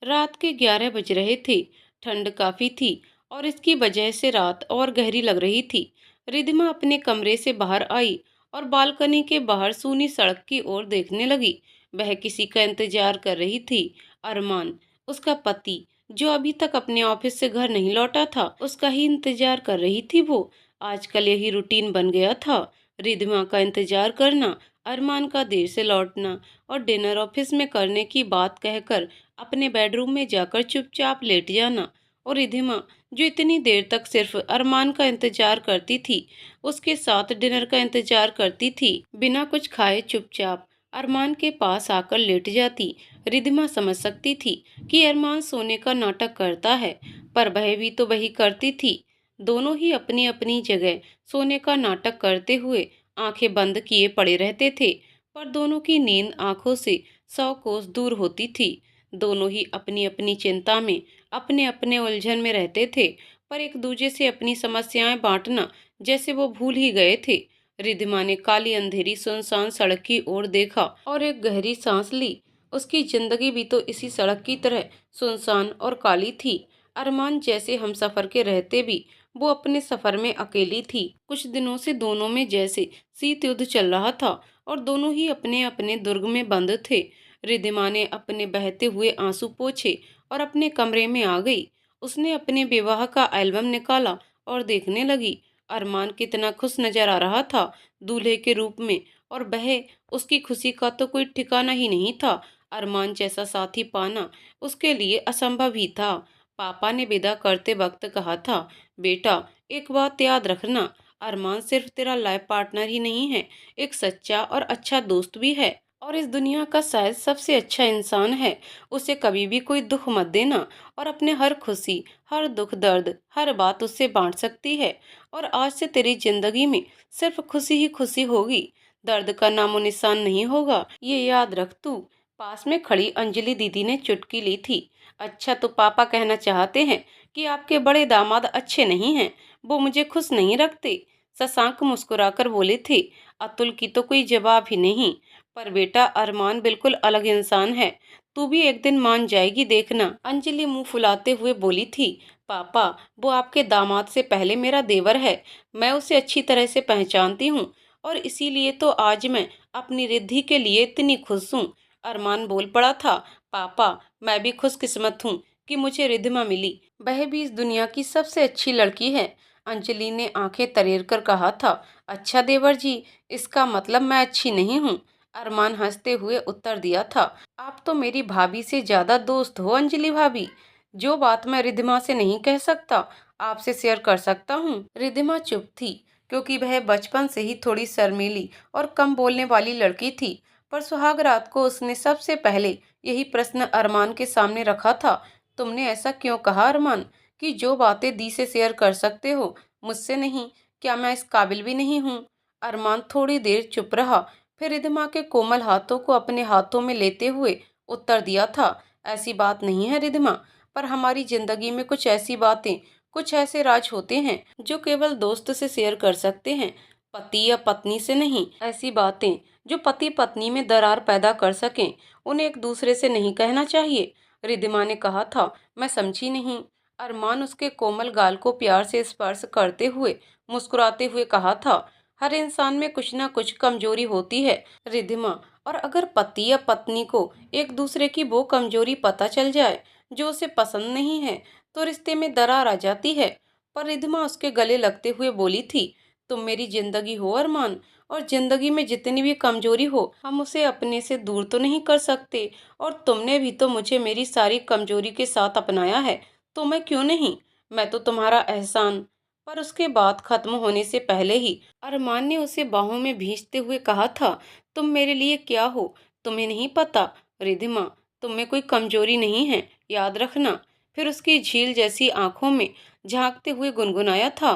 रात के 11 बज रहे थे। ठंड काफी थी और इसकी वजह से रात और गहरी लग रही थी। रिधिमा अपने कमरे से बाहर आई और बालकनी के बाहर सूनी सड़क की ओर देखने लगी। वह किसी का इंतजार कर रही थी। अरमान, उसका पति, जो अभी तक अपने ऑफिस से घर नहीं लौटा था, उसका ही इंतजार कर रही थी वो। आजकल यही रूटीन बन गया था। रिधिमा का इंतजार करना, अरमान का देर से लौटना और डिनर ऑफिस में करने की बात कहकर अपने बेडरूम में जाकर चुपचाप लेट जाना। और रिधिमा, जो इतनी देर तक सिर्फ अरमान का इंतजार करती थी, उसके साथ डिनर का इंतजार करती थी, बिना कुछ खाए चुपचाप अरमान के पास आकर लेट जाती। रिधिमा समझ सकती थी कि अरमान सोने का नाटक करता है, पर वह भी तो वही करती थी। दोनों ही अपनी अपनी जगह सोने का नाटक करते हुए आंखें बंद किए पड़े रहते थे, पर दोनों की नींद आंखों से 100 कोस दूर होती थी। दोनों ही अपनी अपनी चिंता में, अपने अपने उलझन में रहते थे, पर एक दूसरे से अपनी समस्याएं बांटना जैसे वो भूल ही गए थे। रिधिमा ने काली अंधेरी सुनसान सड़क की ओर देखा और एक गहरी सांस ली। उसकी जिंदगी भी तो इसी सड़क की तरह सुनसान और काली थी। अरमान जैसे हम सफर के रहते भी वो अपने सफर में अकेली थी। कुछ दिनों से दोनों में जैसे शीत युद्ध चल रहा था और दोनों ही अपने अपने दुर्ग में बंद थे। रिधिमा ने अपने बहते हुए आंसू पोंछे और अपने कमरे में आ गई। उसने अपने विवाह का एल्बम निकाला और देखने लगी। अरमान कितना खुश नजर आ रहा था दूल्हे के रूप में, और वह, उसकी खुशी का तो कोई ठिकाना ही नहीं था। अरमान जैसा साथी पाना उसके लिए असंभव ही था। पापा ने विदा करते वक्त कहा था, बेटा, एक बात याद रखना, अरमान सिर्फ तेरा लाइफ पार्टनर ही नहीं है, एक सच्चा और अच्छा दोस्त भी है, और इस दुनिया का शायद सबसे अच्छा इंसान है। उसे कभी भी कोई दुख मत देना, और अपने हर खुशी, हर दुख दर्द, हर बात उससे बांट सकती है। और आज से तेरी जिंदगी में सिर्फ खुशी ही खुशी होगी, दर्द का नामो निशान नहीं होगा, ये याद रख तू। पास में खड़ी अंजलि दीदी ने चुटकी ली थी। अच्छा, तो पापा कहना चाहते हैं कि आपके बड़े दामाद अच्छे नहीं हैं, वो मुझे खुश नहीं रखते। शशांक मुस्कुराकर बोले थे। अतुल की तो कोई जवाब ही नहीं। पर बेटा, अरमान बिल्कुल अलग इंसान है, तू भी एक दिन मान जाएगी देखना, अंजलि मुंह फुलाते हुए बोली थी। पापा, वो आपके दामाद से पहले मेरा देवर है, मैं उसे अच्छी तरह से पहचानती हूँ, और इसीलिए तो आज मैं अपनी रिद्धि के लिए इतनी खुश हूँ। अरमान बोल पड़ा था। पापा, मैं भी खुशकिस्मत हूँ कि मुझे रिद्धिमा मिली, वह भी इस दुनिया की सबसे अच्छी लड़की है। अंजलि ने आंखें तरेर कर कहा था। अच्छा देवर जी, इसका मतलब मैं अच्छी नहीं हूँ? अरमान हंसते हुए उत्तर दिया था। आप तो मेरी भाभी से ज्यादा दोस्त हो अंजलि भाभी। जो बात मैं रिद्धिमा से नहीं कह सकता, आपसे शेयर कर सकता हूँ। रिद्धिमा चुप थी, क्योंकि वह बचपन से ही थोड़ी शर्मीली और कम बोलने वाली लड़की थी। पर सुहाग रात को उसने सबसे पहले यही प्रश्न अरमान के सामने रखा था। तुमने ऐसा क्यों कहा अरमान, कि जो बातें दी से शेयर कर सकते हो, मुझसे नहीं? क्या मैं इस काबिल भी नहीं हूँ? अरमान थोड़ी देर चुप रहा, फिर रिधमा के कोमल हाथों को अपने हाथों में लेते हुए उत्तर दिया था। ऐसी बात नहीं है रिधमा, पर हमारी जिंदगी में कुछ ऐसी बातें, कुछ ऐसे राज होते हैं जो केवल दोस्त से शेयर कर सकते हैं, पति या पत्नी से नहीं। ऐसी बातें जो पति पत्नी में दरार पैदा कर सकें, उन्हें एक दूसरे से नहीं कहना चाहिए। रिधिमा ने कहा था। मैं समझी नहीं। अरमान उसके कोमल गाल को प्यार से स्पर्श करते हुए मुस्कुराते हुए कहा था। हर इंसान में कुछ ना कुछ कमजोरी होती है रिधिमा, और अगर पति या पत्नी को एक दूसरे की वो कमजोरी पता चल जाए जो उसे पसंद नहीं है, तो रिश्ते में दरार आ जाती है। पर रिधिमा उसके गले लगते हुए बोली थी, तुम मेरी जिंदगी हो अरमान, और जिंदगी में जितनी भी कमजोरी हो, हम उसे अपने से दूर तो नहीं कर सकते। और तुमने भी तो मुझे मेरी सारी कमजोरी के साथ अपनाया है, तो मैं क्यों नहीं? मैं तो तुम्हारा एहसान। पर उसके बात खत्म होने से पहले ही अरमान ने उसे बाहों में भींचते हुए कहा था, तुम मेरे लिए क्या हो, तुम्हें नहीं पता? रिधिमा, तुम में कोई कमजोरी नहीं है, याद रखना। फिर उसकी झील जैसी आंखों में झांकते हुए गुनगुनाया था।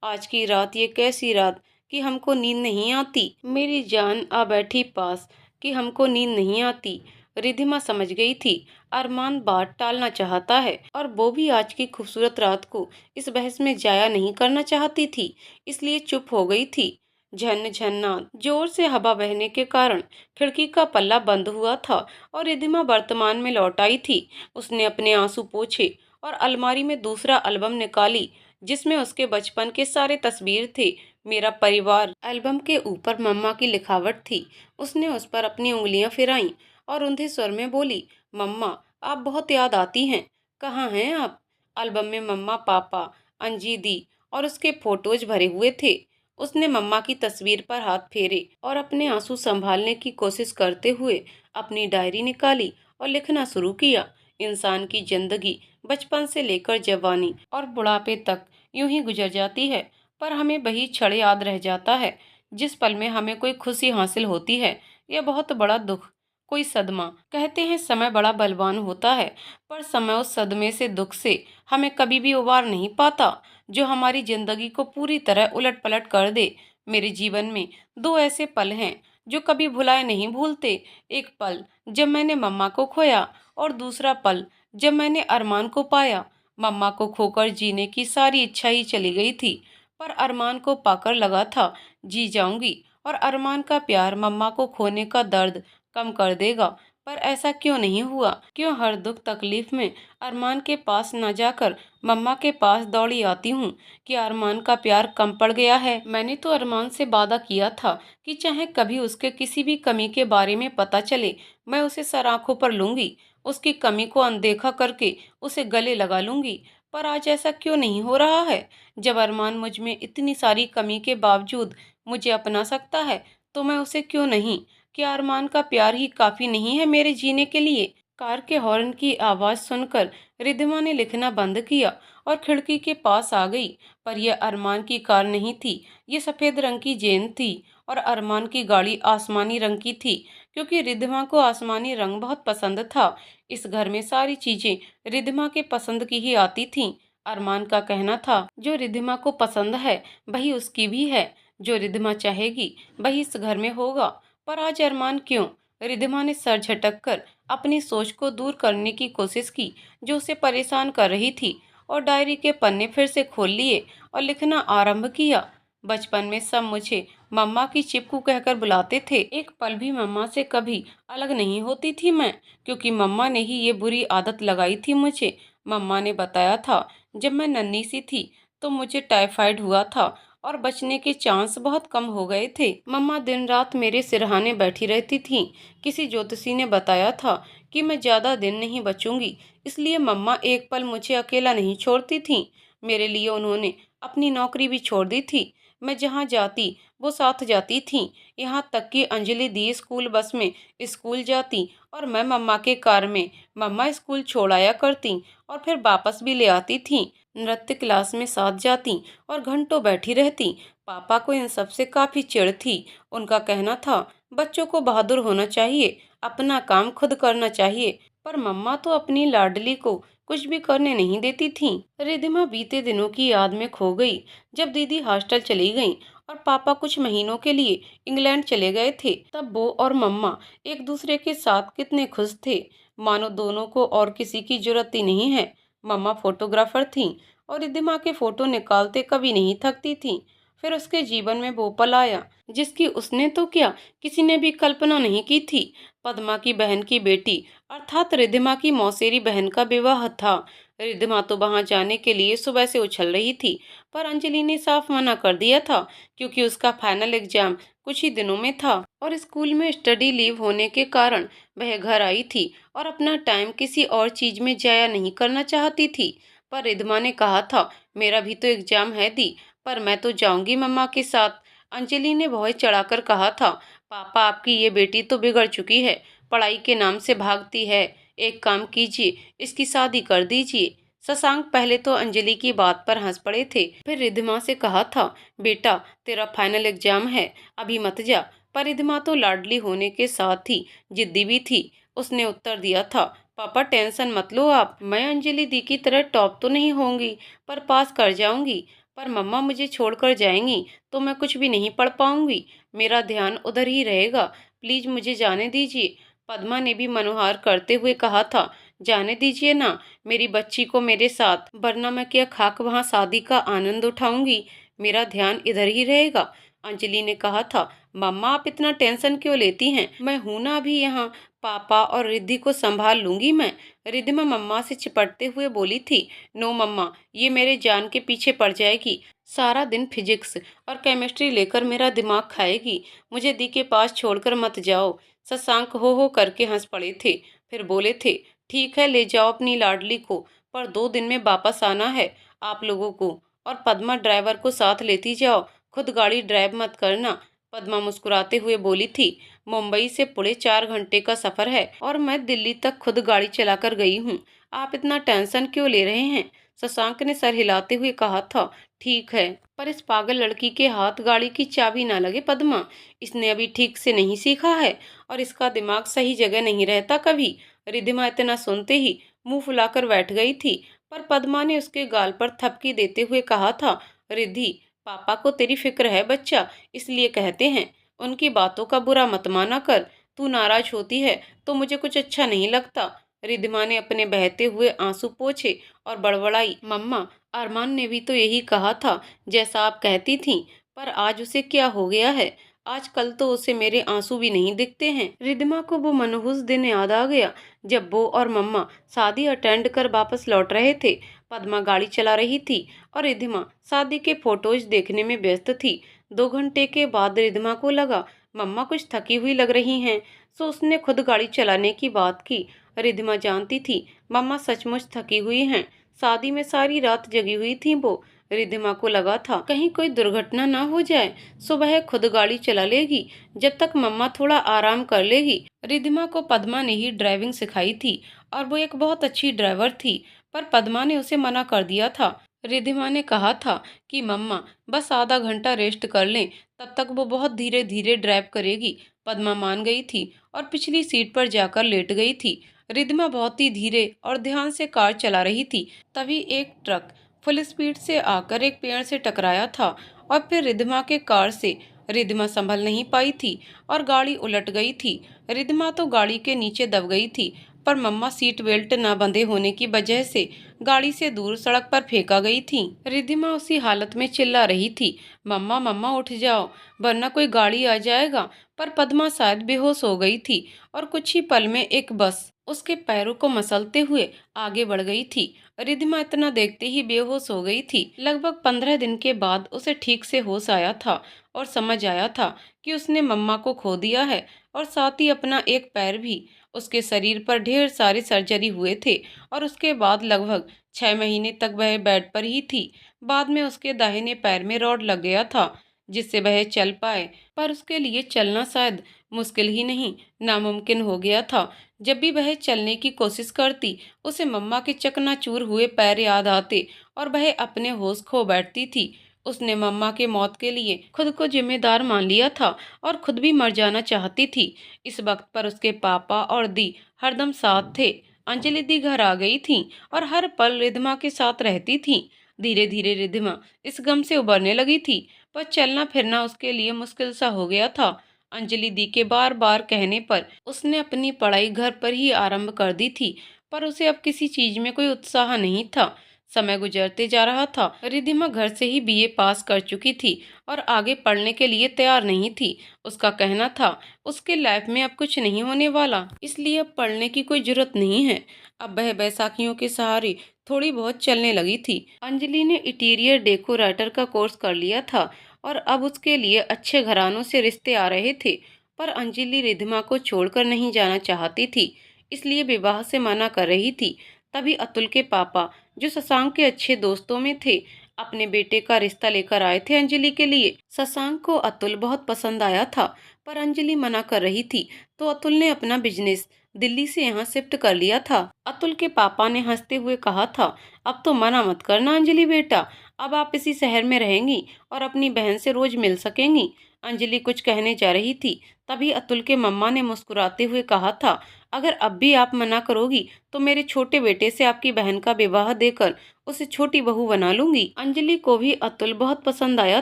आज की रात, ये कैसी रात कि हमको नींद नहीं आती, मेरी जान आ बैठी पास कि हमको नींद नहीं आती। रिधिमा समझ गई थी अरमान बात टालना चाहता है, और वो भी आज की खूबसूरत रात को इस बहस में जाया नहीं करना चाहती थी, इसलिए चुप हो गई थी। झन झन्ना जोर से हवा बहने के कारण खिड़की का पल्ला बंद हुआ था और रिधिमा वर्तमान में लौट आई थी। उसने अपने आंसू पोंछे और अलमारी में दूसरा एल्बम निकाली जिसमें उसके बचपन के सारे तस्वीर थे। मेरा परिवार एल्बम के ऊपर मम्मा की लिखावट थी। उसने उस पर अपनी उंगलियां फिराईं और उन्धे स्वर में बोली, मम्मा आप बहुत याद आती हैं, कहाँ हैं आप। एल्बम में मम्मा, पापा, अंजी दी और उसके फोटोज भरे हुए थे। उसने मम्मा की तस्वीर पर हाथ फेरे और अपने आंसू संभालने की कोशिश करते हुए अपनी डायरी निकाली और लिखना शुरू किया। इंसान की जिंदगी बचपन से लेकर जवानी और बुढ़ापे तक यूं ही गुजर जाती है, पर हमें वही क्षण याद रह जाता है जिस पल में हमें कोई खुशी हासिल होती है या बहुत बड़ा दुख, कोई सदमा। कहते हैं समय बड़ा बलवान होता है, पर समय उस सदमे से, दुख से हमें कभी भी उबार नहीं पाता जो हमारी जिंदगी को पूरी तरह उलट पलट कर दे। मेरे जीवन में दो ऐसे पल हैं जो कभी भुलाए नहीं भूलते। एक पल जब मैंने मम्मा को खोया और दूसरा पल जब मैंने अरमान को पाया। मम्मा को खोकर जीने की सारी इच्छा ही चली गई थी, पर अरमान को पाकर लगा था जी जाऊंगी, और अरमान का प्यार मम्मा को खोने का दर्द कम कर देगा। पर ऐसा क्यों नहीं हुआ? क्यों हर दुख तकलीफ में अरमान के पास न जाकर मम्मा के पास दौड़ी आती हूँ? कि अरमान का प्यार कम पड़ गया है? मैंने तो अरमान से वादा किया था कि चाहे कभी उसके किसी भी कमी के बारे में पता चले, मैं उसे सर आंखों पर लूंगी, उसकी कमी को अनदेखा करके उसे गले लगा लूंगी। पर आज ऐसा क्यों नहीं हो रहा है? जब अरमान मुझ में इतनी सारी कमी के बावजूद मुझे अपना सकता है, तो मैं उसे क्यों नहीं? क्या अरमान का प्यार ही काफी नहीं है मेरे जीने के लिए? कार के हॉर्न की आवाज सुनकर रिद्धिमा ने लिखना बंद किया और खिड़की के पास आ गई। पर यह अरमान की कार नहीं थी, ये सफेद रंग की जेन थी और अरमान की गाड़ी आसमानी रंग की थी, क्योंकि रिद्धिमा को आसमानी रंग बहुत पसंद था। इस घर में सारी चीजें रिद्धिमा के पसंद की ही आती थीं। अरमान का कहना था, जो रिद्धिमा को पसंद है वही उसकी भी है, जो रिद्धिमा चाहेगी वही इस घर में होगा। पर आज अरमान क्यों? रिद्धिमा ने सर झटक कर अपनी सोच को दूर करने की कोशिश की जो उसे परेशान कर रही थी, और डायरी के पन्ने फिर से खोल लिए और लिखना आरंभ किया। बचपन में सब मुझे मम्मा की चिपकू कहकर बुलाते थे। एक पल भी मम्मा से कभी अलग नहीं होती थी मैं, क्योंकि मम्मा ने ही ये बुरी आदत लगाई थी मुझे। मम्मा ने बताया था जब मैं नन्ही सी थी तो मुझे टाइफाइड हुआ था और बचने के चांस बहुत कम हो गए थे। मम्मा दिन रात मेरे सिरहाने बैठी रहती थीं। किसी ज्योतिषी ने बताया था कि मैं ज्यादा दिन नहीं बचूंगी, इसलिए मम्मा एक पल मुझे अकेला नहीं छोड़ती थीं। मेरे लिए उन्होंने अपनी नौकरी भी छोड़ दी थी। मैं जहाँ जाती वो साथ जाती थीं। यहाँ तक कि अंजलि दी स्कूल बस में स्कूल जाती और मैं मम्मा के कार में मम्मा स्कूल छोड़ आया करती और फिर वापस भी ले आती थीं। नृत्य क्लास में साथ जाती और घंटों बैठी रहती। पापा को इन सब से काफी चिढ़ थी। उनका कहना था बच्चों को बहादुर होना चाहिए, अपना काम खुद करना चाहिए। पर मम्मा तो अपनी लाडली को कुछ भी करने नहीं देती थीं। रिधिमा बीते दिनों की याद में खो गई, जब दीदी हॉस्टल चली गईं और पापा कुछ महीनों के लिए इंग्लैंड चले गए थे। तब वो और मम्मा एक दूसरे के साथ कितने खुश थे, मानो दोनों को और किसी की जरूरत ही नहीं है। मम्मा फोटोग्राफर थीं और रिधिमा के फोटो निकालते कभी नहीं थकती थीं। फिर उसके जीवन में वो पल आया जिसकी उसने तो क्या, किसी ने भी कल्पना नहीं की थी। पद्मा की बहन की बेटी अर्थात रिधिमा की मौसेरी बहन का विवाह था। रिधिमा तो वहां जाने के लिए सुबह से उछल रही थी, पर अंजलि ने साफ मना कर दिया था, क्योंकि उसका फाइनल एग्जाम कुछ ही दिनों में था और स्कूल में स्टडी लीव होने के कारण वह घर आई थी और अपना टाइम किसी और चीज में जाया नहीं करना चाहती थी। पर रिधिमा ने कहा था, मेरा भी तो एग्जाम है दी, पर मैं तो जाऊंगी मम्मा के साथ। अंजलि ने बहुत चढ़ाकर कहा था, पापा आपकी ये बेटी तो बिगड़ चुकी है, पढ़ाई के नाम से भागती है। एक काम कीजिए, इसकी शादी कर दीजिए। शशांक पहले तो अंजलि की बात पर हंस पड़े थे, फिर रिधिमा से कहा था, बेटा तेरा फाइनल एग्जाम है, अभी मत जा। पर रिधिमा तो लाडली होने के साथ ही जिद्दी भी थी। उसने उत्तर दिया था, पापा टेंशन मत लो आप, मैं अंजलि दी की तरह टॉप तो नहीं होंगी, पर पास कर जाऊंगी। पर मम्मा मुझे छोड़कर जाएंगी तो मैं कुछ भी नहीं पढ़ पाऊंगी, मेरा ध्यान उधर ही रहेगा, प्लीज मुझे जाने दीजिए। पद्मा ने भी मनोहार करते हुए कहा था, जाने दीजिए ना मेरी बच्ची को मेरे साथ, वरना मैं क्या खाक वहाँ शादी का आनंद उठाऊंगी, मेरा ध्यान इधर ही रहेगा। अंजलि ने कहा था, मम्मा आप इतना टेंशन क्यों लेती हैं, मैं हूं ना अभी यहाँ, पापा और रिद्धि को संभाल लूंगी मैं। रिद्धिमा मम्मा से चिपटते हुए बोली थी, नो मम्मा, ये मेरे जान के पीछे पड़ जाएगी, सारा दिन फिजिक्स और केमिस्ट्री लेकर मेरा दिमाग खाएगी, मुझे दी के पास छोड़कर मत जाओ। शशांक हो करके हंस पड़े थे, फिर बोले थे, ठीक है ले जाओ अपनी लाडली को, पर 2 दिन में वापस आना है आप लोगों को, और पद्मा ड्राइवर को साथ लेती जाओ, खुद गाड़ी ड्राइव मत करना। पद्मा मुस्कुराते हुए बोली थी, मुंबई से पुणे 4 घंटे का सफर है और मैं दिल्ली तक खुद गाड़ी चलाकर गई हूँ, आप इतना टेंशन क्यों ले रहे हैं। शशांक ने सर हिलाते हुए कहा था, ठीक है, पर इस पागल लड़की के हाथ गाड़ी की चाबी ना लगे पद्मा, इसने अभी ठीक से नहीं सीखा है और इसका दिमाग सही जगह नहीं रहता कभी। रिद्धिमा इतना सुनते ही मुंह फुलाकर बैठ गई थी, पर पद्मा ने उसके गाल पर थपकी देते हुए कहा था, रिद्धि, पापा को तेरी फिक्र है बच्चा, इसलिए कहते हैं, उनकी बातों का बुरा मत माना कर, तू नाराज होती है तो मुझे कुछ अच्छा नहीं लगता। रिद्धिमा ने अपने बहते हुए आंसू पोंछे और बड़बड़ाई, मम्मा, अरमान ने भी तो यही कहा था जैसा आप कहती थीं, पर आज उसे क्या हो गया है, आजकल तो उसे मेरे आंसू भी नहीं दिखते हैं। रिद्धिमा को वो मनहूस दिन याद आ गया जब वो और मम्मा शादी अटेंड कर वापस लौट रहे थे। पद्मा गाड़ी चला रही थी और रिद्धिमा शादी के फोटोज देखने में व्यस्त थी। 2 घंटे के बाद रिद्धिमा को लगा, मम्मा कुछ थकी हुई लग रही हैं, सो उसने खुद गाड़ी चलाने की बात की। रिद्धिमा जानती थी मम्मा सचमुच थकी हुई हैं, शादी में सारी रात जगी हुई थी वो। रिद्धिमा को लगा था कहीं कोई दुर्घटना ना हो जाए, सो वह खुद गाड़ी चला लेगी जब तक मम्मा थोड़ा आराम कर लेगी। रिद्धिमा को पद्मा ने ही ड्राइविंग सिखाई थी और वो एक बहुत अच्छी ड्राइवर थी, पर पद्मा ने उसे मना कर दिया था। रिद्धिमा ने कहा था कि मम्मा बस आधा घंटा रेस्ट कर लें, तब तक वो बहुत धीरे धीरे ड्राइव करेगी। पद्मा मान गई थी और पिछली सीट पर जाकर लेट गई थी। रिद्धिमा बहुत ही धीरे और ध्यान से कार चला रही थी, तभी एक ट्रक फुल स्पीड से आकर एक पेड़ से टकराया था और फिर रिद्धिमा के कार से रिद्धिमा संभल नहीं पाई थी और गाड़ी उलट गई थी। रिद्धिमा तो गाड़ी के नीचे दब गई थी, पर मम्मा सीट बेल्ट न बंधे होने की वजह से गाड़ी से दूर सड़क पर फेंका गई थी। रिद्धिमा उसी हालत में चिल्ला रही थी, मम्मा मम्मा उठ जाओ वरना कोई गाड़ी आ जाएगा, पर पद्मा शायद बेहोश हो गई थी और कुछ ही पल में एक बस उसके पैरों को मसलते हुए आगे बढ़ गई थी। रिद्धिमा इतना देखते ही बेहोश हो गई थी। लगभग 15 दिन के बाद उसे ठीक से होश आया था और समझ आया था कि उसने मम्मा को खो दिया है और साथ ही अपना एक पैर भी। उसके शरीर पर ढेर सारे सर्जरी हुए थे और उसके बाद लगभग 6 महीने तक वह बेड पर ही थी। बाद में उसके दाहिने पैर में रॉड लग गया था जिससे वह चल पाए, पर उसके लिए चलना शायद मुश्किल ही नहीं नामुमकिन हो गया था। जब भी वह चलने की कोशिश करती उसे मम्मा के चकनाचूर हुए पैर याद आते और वह अपने होश खो बैठती थी। उसने मम्मा के मौत के लिए खुद को जिम्मेदार मान लिया था और खुद भी मर जाना चाहती थी। इस वक्त पर उसके पापा और दी हरदम साथ थे। अंजलि दी घर आ गई थी और हर पल रिद्धिमा के साथ रहती थी। धीरे धीरे रिद्धिमा इस गम से उबरने लगी थी, पर चलना फिरना उसके लिए मुश्किल सा हो गया था। अंजलि दी के बार बार कहने पर उसने अपनी पढ़ाई घर पर ही आरंभ कर दी थी, पर उसे अब किसी चीज में कोई उत्साह नहीं था। समय गुजरते जा रहा था। रिद्धिमा घर से ही बीए पास कर चुकी थी और आगे पढ़ने के लिए तैयार नहीं थी। उसका कहना था उसके लाइफ में अब कुछ नहीं होने वाला, इसलिए अब पढ़ने की कोई जरूरत नहीं है। अब वह बैसाखियों के सहारे थोड़ी बहुत चलने लगी थी। अंजलि ने इंटीरियर डेकोरेटर का कोर्स कर लिया था और अब उसके लिए अच्छे घरानों से रिश्ते आ रहे थे, पर अंजलि रिद्धिमा को छोड़कर नहीं जाना चाहती थी, इसलिए विवाह से मना कर रही थी। तभी अतुल के पापा, जो शशांक के अच्छे दोस्तों में थे, अपने बेटे का रिश्ता लेकर आए थे अंजलि के लिए। शशांक को अतुल बहुत पसंद आया था, पर अंजलि मना कर रही थी, तो अतुल ने अपना बिजनेस दिल्ली से यहाँ शिफ्ट कर लिया था। अतुल के पापा ने हंसते हुए कहा था, अब तो मना मत करना अंजलि बेटा, अब आप इसी शहर में रहेंगी और अपनी बहन से रोज मिल सकेंगी। अंजलि कुछ कहने जा रही थी, तभी अतुल के मम्मा ने मुस्कुराते हुए कहा था, अगर अब भी आप मना करोगी तो मेरे छोटे बेटे से आपकी बहन का विवाह देकर उसे छोटी बहू बना लूंगी। अंजलि को भी अतुल बहुत पसंद आया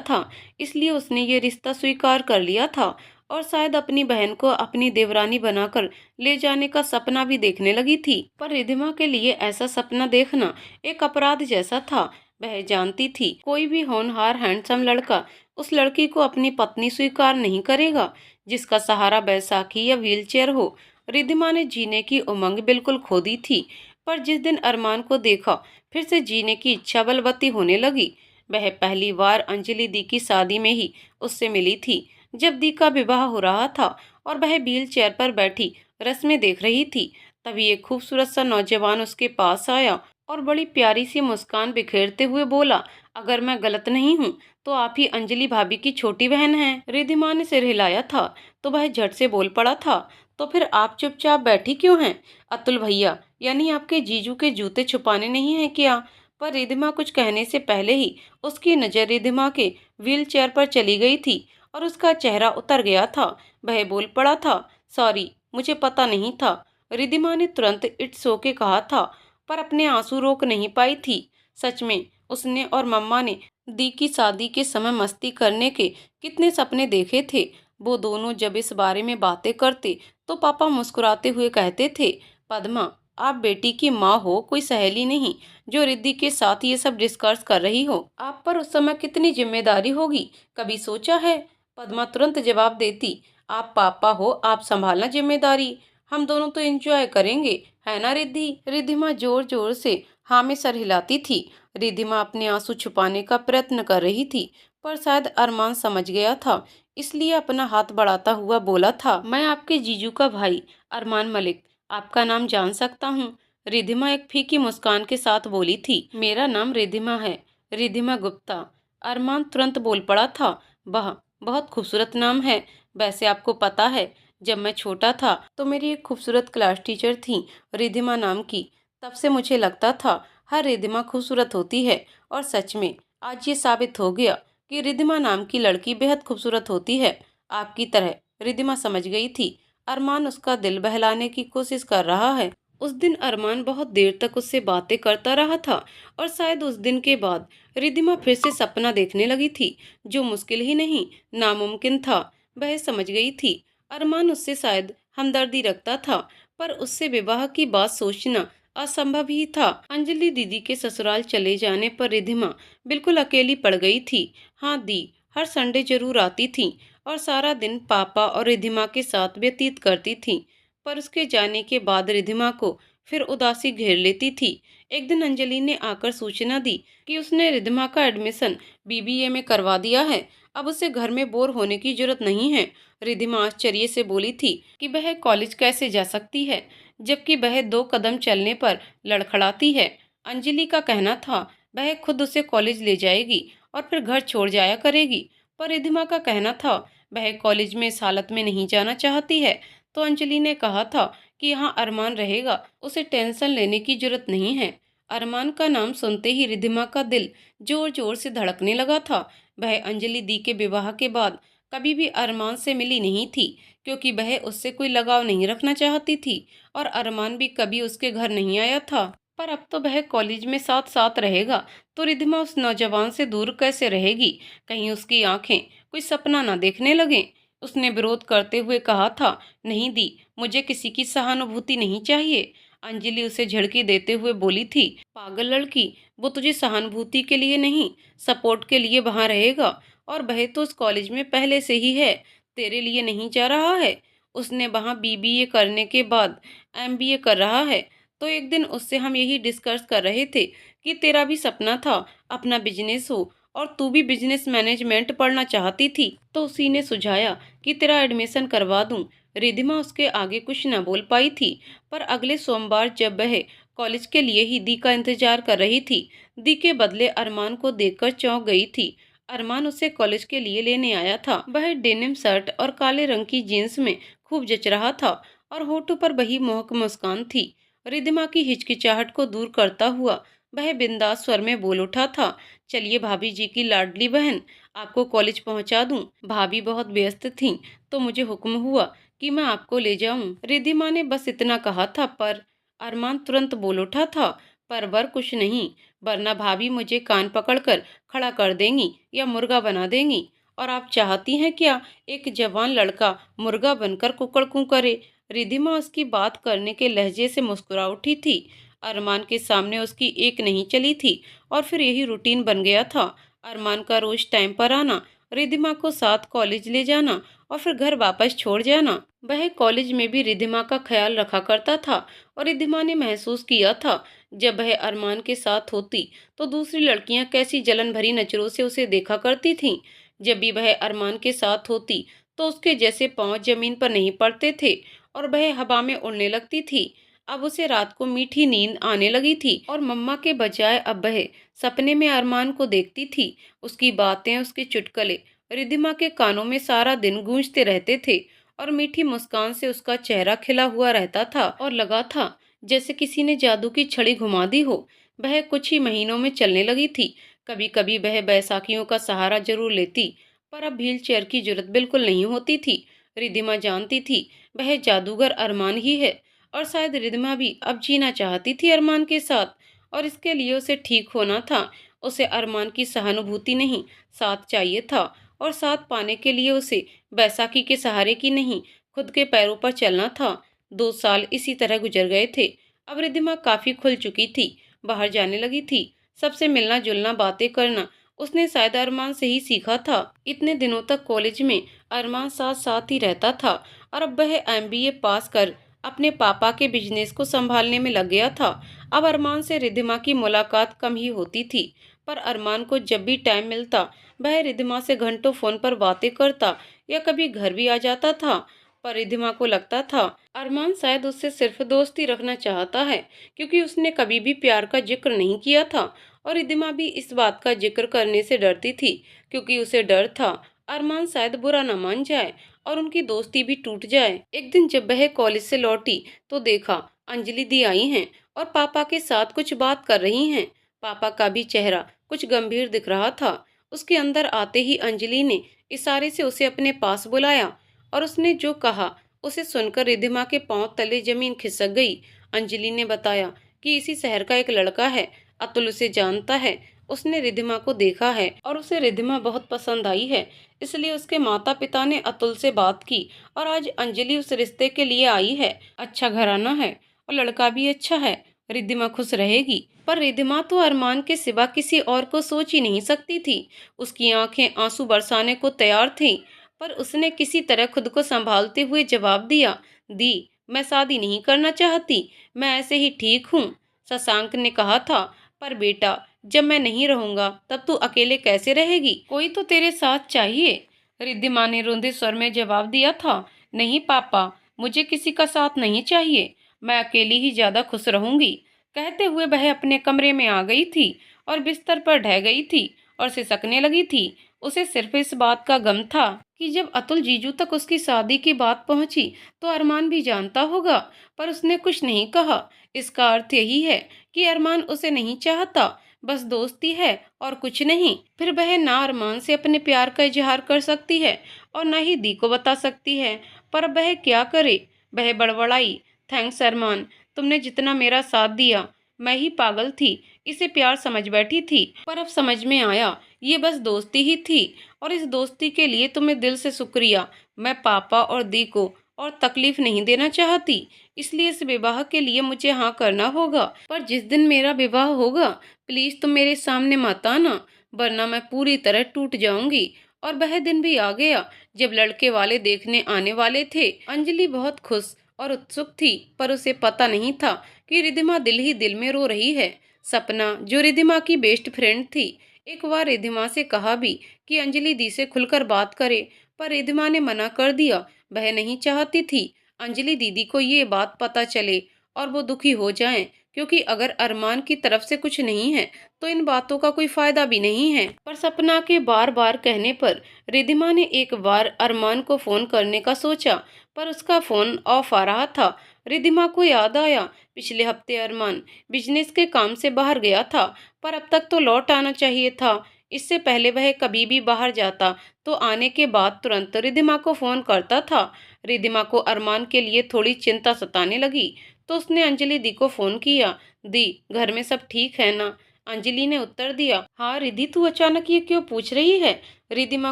था, इसलिए उसने ये रिश्ता स्वीकार कर लिया था और शायद अपनी बहन को अपनी देवरानी बनाकर ले जाने का सपना भी देखने लगी थी। पर रिद्धिमा के लिए ऐसा सपना देखना एक अपराध जैसा था। वह जानती थी कोई भी होनहार हैंडसम लड़का उस लड़की को अपनी पत्नी स्वीकार नहीं करेगा जिसका सहारा बैसाखी या व्हीलचेयर हो। रिद्धिमा ने जीने की उमंग बिल्कुल खो दी थी, पर जिस दिन अरमान को देखा, फिर से जीने की इच्छा बलवती होने लगी। वह पहली बार अंजलि दी की शादी में ही उससे मिली थी, जब दी का विवाह हो रहा था और वह व्हील चेयर पर बैठी रस्में देख रही थी। तभी एक खूबसूरत सा नौजवान उसके पास आया और बड़ी प्यारी सी मुस्कान बिखेरते हुए बोला, अगर मैं गलत नहीं हूँ तो आप ही अंजलि भाभी की छोटी बहन हैं। रिद्धिमा ने सिर हिलाया था तो वह झट से बोल पड़ा था, तो फिर आप चुपचाप बैठी क्यों हैं? अतुल भैया यानी आपके जीजू के जूते छुपाने नहीं है क्या? पर रिद्धिमा कुछ कहने से पहले ही उसकी नजर रिद्धिमा के व्हील चेयर पर चली गई थी और उसका चेहरा उतर गया था। वह बोल पड़ा था, सॉरी, मुझे पता नहीं था। रिद्धिमा ने तुरंत इट्स ओके कहा था, पर अपने आंसू रोक नहीं पाई थी। सच में उसने और मम्मा ने दी की शादी के समय मस्ती करने के कितने सपने देखे थे। वो दोनों जब इस बारे में बातें करते तो पापा मुस्कुराते हुए कहते थे, पद्मा, आप बेटी की माँ हो, कोई सहेली नहीं जो रिद्धि के साथ ये सब डिस्कस कर रही हो। आप पर उस समय कितनी जिम्मेदारी होगी, कभी सोचा है? पद्मा तुरंत जवाब देती, आप पापा हो, आप संभालना जिम्मेदारी, हम दोनों तो एंजॉय करेंगे, है ना रिद्धि? रिद्धिमा जोर जोर से हाँ में सर हिलाती थी। रिद्धिमा अपने आंसू छुपाने का प्रयत्न कर रही थी, पर शायद अरमान समझ गया था, इसलिए अपना हाथ बढ़ाता हुआ बोला था, मैं आपके जीजू का भाई अरमान मलिक, आपका नाम जान सकता हूँ? रिद्धिमा एक फीकी मुस्कान के साथ बोली थी, मेरा नाम रिद्धिमा है, रिद्धिमा गुप्ता। अरमान तुरंत बोल पड़ा था, वाह, बहुत खूबसूरत नाम है। वैसे आपको पता है, जब मैं छोटा था तो मेरी एक खूबसूरत क्लास टीचर थी रिद्धिमा नाम की। तब से मुझे लगता था हर रिद्धिमा खूबसूरत होती है, और सच में आज ये साबित हो गया कि रिद्धिमा नाम की लड़की बेहद खूबसूरत होती है। आपकी तरह रिद्धिमा समझ गई थी अरमान उसका दिल बहलाने की कोशिश कर रहा है। उस दिन अरमान बहुत देर तक उससे बातें करता रहा था, और शायद उस दिन के बाद रिद्धिमा फिर से सपना देखने लगी थी, जो मुश्किल ही नहीं, नामुमकिन था। वह समझ गई थी अरमान उससे शायद हमदर्दी रखता था, पर उससे विवाह की बात सोचना असंभव ही था। अंजलि दीदी के ससुराल चले जाने पर रिद्धिमा बिल्कुल अकेली पड़ गई थी। हाँ, दी हर संडे जरूर आती थी और सारा दिन पापा और रिद्धिमा के साथ व्यतीत करती थी, पर उसके जाने के बाद रिद्धिमा को फिर उदासी घेर लेती थी। एक दिन अंजलि ने आकर सूचना दी कि उसने रिद्धिमा का एडमिशन बीबीए में करवा दिया है, अब उसे घर में बोर होने की जरूरत नहीं है। रिद्धिमा आश्चर्य से बोली थी कि वह कॉलेज कैसे जा सकती है, जबकि वह 2 कदम चलने पर लड़खड़ाती है। अंजलि का कहना था वह खुद उसे कॉलेज ले जाएगी और फिर घर छोड़ जाया करेगी, पर रिद्धिमा का कहना था वह कॉलेज में इस हालत में नहीं जाना चाहती है। तो अंजलि ने कहा था कि यहाँ अरमान रहेगा, उसे टेंशन लेने की जरूरत नहीं है। अरमान का नाम सुनते ही रिद्धिमा का दिल जोर जोर से धड़कने लगा था। वह अंजलि दी के विवाह के बाद कभी भी अरमान से मिली नहीं थी, क्योंकि वह उससे कोई लगाव नहीं रखना चाहती थी, और अरमान भी कभी उसके घर नहीं आया था। पर अब तो वह कॉलेज में साथ साथ रहेगा, तो रिद्धिमा उस नौजवान से दूर कैसे रहेगी? कहीं उसकी आंखें कोई सपना ना देखने लगे। उसने विरोध करते हुए कहा था, नहीं दी, मुझे किसी की सहानुभूति नहीं चाहिए। अंजलि उसे झिड़की देते हुए बोली थी, पागल लड़की, वो तुझे सहानुभूति के लिए नहीं, सपोर्ट के लिए वहां रहेगा, और वह तो उस कॉलेज में पहले से ही है, तेरे लिए नहीं जा रहा है। उसने वहां बीबीए करने के बाद एमबीए कर रहा है। तो एक दिन उससे हम यही डिस्कस कर रहे थे कि तेरा भी सपना था अपना बिजनेस हो, और तू भी बिजनेस मैनेजमेंट पढ़ना चाहती थी, तो उसी ने सुझाया कि तेरा एडमिशन करवा दूं। रिद्धिमा उसके आगे कुछ न बोल पाई थी, पर अगले सोमवार जब वह कॉलेज के लिए ही दी का इंतजार कर रही थी, दी के बदले अरमान को देखकर चौंक गई थी। अरमान उसे कॉलेज के लिए लेने आया था। वह डेनिम शर्ट और काले रंग की जीन्स में खूब जच रहा था, और होठों पर वही मोहक मुस्कान थी। रिद्धिमा की हिचकिचाहट को दूर करता हुआ वह बिंदास स्वर में बोल उठा था, चलिए भाभी जी की लाडली बहन, आपको कॉलेज पहुंचा दूं। भाभी बहुत व्यस्त थीं, तो मुझे हुक्म हुआ कि मैं आपको ले जाऊं। रिद्धिमा ने बस इतना कहा था, पर अरमान तुरंत बोल उठा था, पर कुछ नहीं, वरना भाभी मुझे कान पकड़कर खड़ा कर देंगी या मुर्गा बना देंगी। और आप चाहती हैं क्या एक जवान लड़का मुर्गा बनकर कुकड़ कूं करे? रिद्धिमा उसकी बात करने के लहजे से मुस्कुरा उठी थी। अरमान के सामने उसकी एक नहीं चली थी, और फिर यही रूटीन बन गया था। अरमान का रोज टाइम पर आना रिद्धिमा को साथ कॉलेज ले जाना और फिर घर वापस छोड़ जाना। वह कॉलेज में भी रिद्धिमा का ख्याल रखा करता था और रिद्धिमा ने महसूस किया था जब वह अरमान के साथ होती तो दूसरी लड़कियां कैसी जलन भरी नजरों से उसे देखा करती थीं। जब भी वह अरमान के साथ होती तो उसके जैसे पांव जमीन पर नहीं पड़ते थे और वह हवा में उड़ने लगती थी। अब उसे रात को मीठी नींद आने लगी थी और मम्मा के बजाय अब वह सपने में अरमान को देखती थी। उसकी बातें, उसके चुटकुले रिद्धिमा के कानों में सारा दिन गूंजते रहते थे और मीठी मुस्कान से उसका चेहरा खिला हुआ रहता था और लगा था जैसे किसी ने जादू की छड़ी घुमा दी हो। वह कुछ ही महीनों में चलने लगी थी। कभी कभी वह बैसाखियों का सहारा जरूर लेती, पर अब व्हील चेयर की जरूरत बिल्कुल नहीं होती थी। रिद्धिमा जानती थी वह जादूगर अरमान ही है और शायद रिद्धिमा भी अब जीना चाहती थी अरमान के साथ, और इसके लिए उसे ठीक होना था। उसे अरमान की सहानुभूति नहीं, साथ चाहिए था, और साथ पाने के लिए उसे बैसाखी के सहारे की नहीं, खुद के पैरों पर चलना था। 2 साल इसी तरह गुजर गए थे। अब रिद्धिमा काफी खुल चुकी थी, बाहर जाने लगी थी, सबसे मिलना जुलना, बातें करना उसने शायद अरमान से ही सीखा था। इतने दिनों तक कॉलेज में अरमान साथ साथ ही रहता था और अब वह एमबीए पास कर अपने पापा के बिजनेस को संभालने में लग गया था। अब अरमान से रिद्धिमा की मुलाकात कम ही होती थी, पर अरमान को जब भी टाइम मिलता वह रिद्धिमा से घंटों फोन पर बातें करता या कभी घर भी आ जाता था। पर रिद्धिमा को लगता था अरमान शायद उससे सिर्फ दोस्ती रखना चाहता है, क्योंकि उसने कभी भी प्यार का जिक्र नहीं किया था और रिद्धिमा भी इस बात का जिक्र करने से डरती थी, क्योंकि उसे डर था अरमान शायद बुरा न मान जाए और उनकी दोस्ती भी टूट जाए। एक दिन जब वह कॉलेज से लौटी तो देखा अंजलि दी आई हैं और पापा के साथ कुछ बात कर रही हैं। पापा का भी चेहरा कुछ गंभीर दिख रहा था। उसके अंदर आते ही अंजलि ने इशारे से उसे अपने पास बुलाया और उसने जो कहा उसे सुनकर रिद्धिमा के पांव तले जमीन खिसक गई। अंजलि ने बताया कि इसी शहर का एक लड़का है, अतुल उसे जानता है, उसने रिद्धिमा को देखा है और उसे रिद्धिमा बहुत पसंद आई है, इसलिए उसके माता पिता ने अतुल से बात की और आज अंजलि उस रिश्ते के लिए आई है। अच्छा घराना है और लड़का भी अच्छा है, रिद्धिमा खुश रहेगी। पर रिद्धिमा तो अरमान के सिवा किसी और को सोच ही नहीं सकती थी। उसकी आंखें आंसू बरसाने को तैयार थीं, पर उसने किसी तरह खुद को संभालते हुए जवाब दिया, दी, मैं शादी नहीं करना चाहती, मैं ऐसे ही ठीक हूँ। शशांक ने कहा था, पर बेटा जब मैं नहीं रहूंगा तब तू अकेले कैसे रहेगी, कोई तो तेरे साथ चाहिए। रिद्धिमा ने रोंदे स्वर में जवाब दिया था, नहीं पापा, मुझे किसी का साथ नहीं चाहिए, मैं अकेली ही ज्यादा खुश रहूंगी। कहते हुए वह अपने कमरे में आ गई थी और बिस्तर पर ढह गई थी और सिसकने लगी थी। उसे सिर्फ इस बात का गम था कि जब अतुल जीजू तक उसकी शादी की बात पहुंची तो अरमान भी जानता होगा, पर उसने कुछ नहीं कहा। इसका अर्थ यही है कि अरमान उसे नहीं चाहता, बस दोस्ती है और कुछ नहीं। फिर वह ना अरमान से अपने प्यार का इजहार कर सकती है और न ही दी को बता सकती है। पर वह क्या करे। वह बड़बड़ाई, थैंक्स अरमान, तुमने जितना मेरा साथ दिया। मैं ही पागल थी, इसे प्यार समझ बैठी थी, पर अब समझ में आया ये बस दोस्ती ही थी और इस दोस्ती के लिए तुम्हें दिल से शुक्रिया। मैं पापा और दी को और तकलीफ नहीं देना चाहती, इसलिए इस विवाह के लिए मुझे हाँ करना होगा। पर जिस दिन मेरा विवाह होगा प्लीज तुम मेरे सामने मत आना, वरना मैं पूरी तरह टूट जाऊंगी। और वह दिन भी आ गया जब लड़के वाले देखने आने वाले थे। अंजलि बहुत खुश और उत्सुक थी, पर उसे पता नहीं था कि रिद्धिमा दिल ही दिल में रो रही है। सपना, जो रिद्धिमा की बेस्ट फ्रेंड थी, एक बार रिद्धिमा से कहा भी कि अंजलि दी से खुलकर बात करे, पर रिद्धिमा ने मना कर दिया। वह नहीं चाहती थी अंजलि दीदी को ये बात पता चले और वो दुखी हो जाएं, क्योंकि अगर अरमान की तरफ से कुछ नहीं है तो इन बातों का कोई फायदा भी नहीं है। पर सपना के बार बार कहने पर रिद्धिमा ने एक बार अरमान को फोन करने का सोचा, पर उसका फोन ऑफ आ रहा था। रिद्धिमा को याद आया पिछले हफ्ते अरमान बिजनेस के काम से बाहर गया था, पर अब तक तो लौट आना चाहिए था। इससे पहले वह कभी भी बाहर जाता तो आने के बाद तुरंत रिद्धिमा को फोन करता था। रिद्धिमा को अरमान के लिए थोड़ी चिंता सताने लगी तो उसने अंजलि दी को फोन किया। दी, घर में सब ठीक है ना? अंजलि ने उत्तर दिया, हाँ रिद्धि, तू अचानक ये क्यों पूछ रही है? रिद्धिमा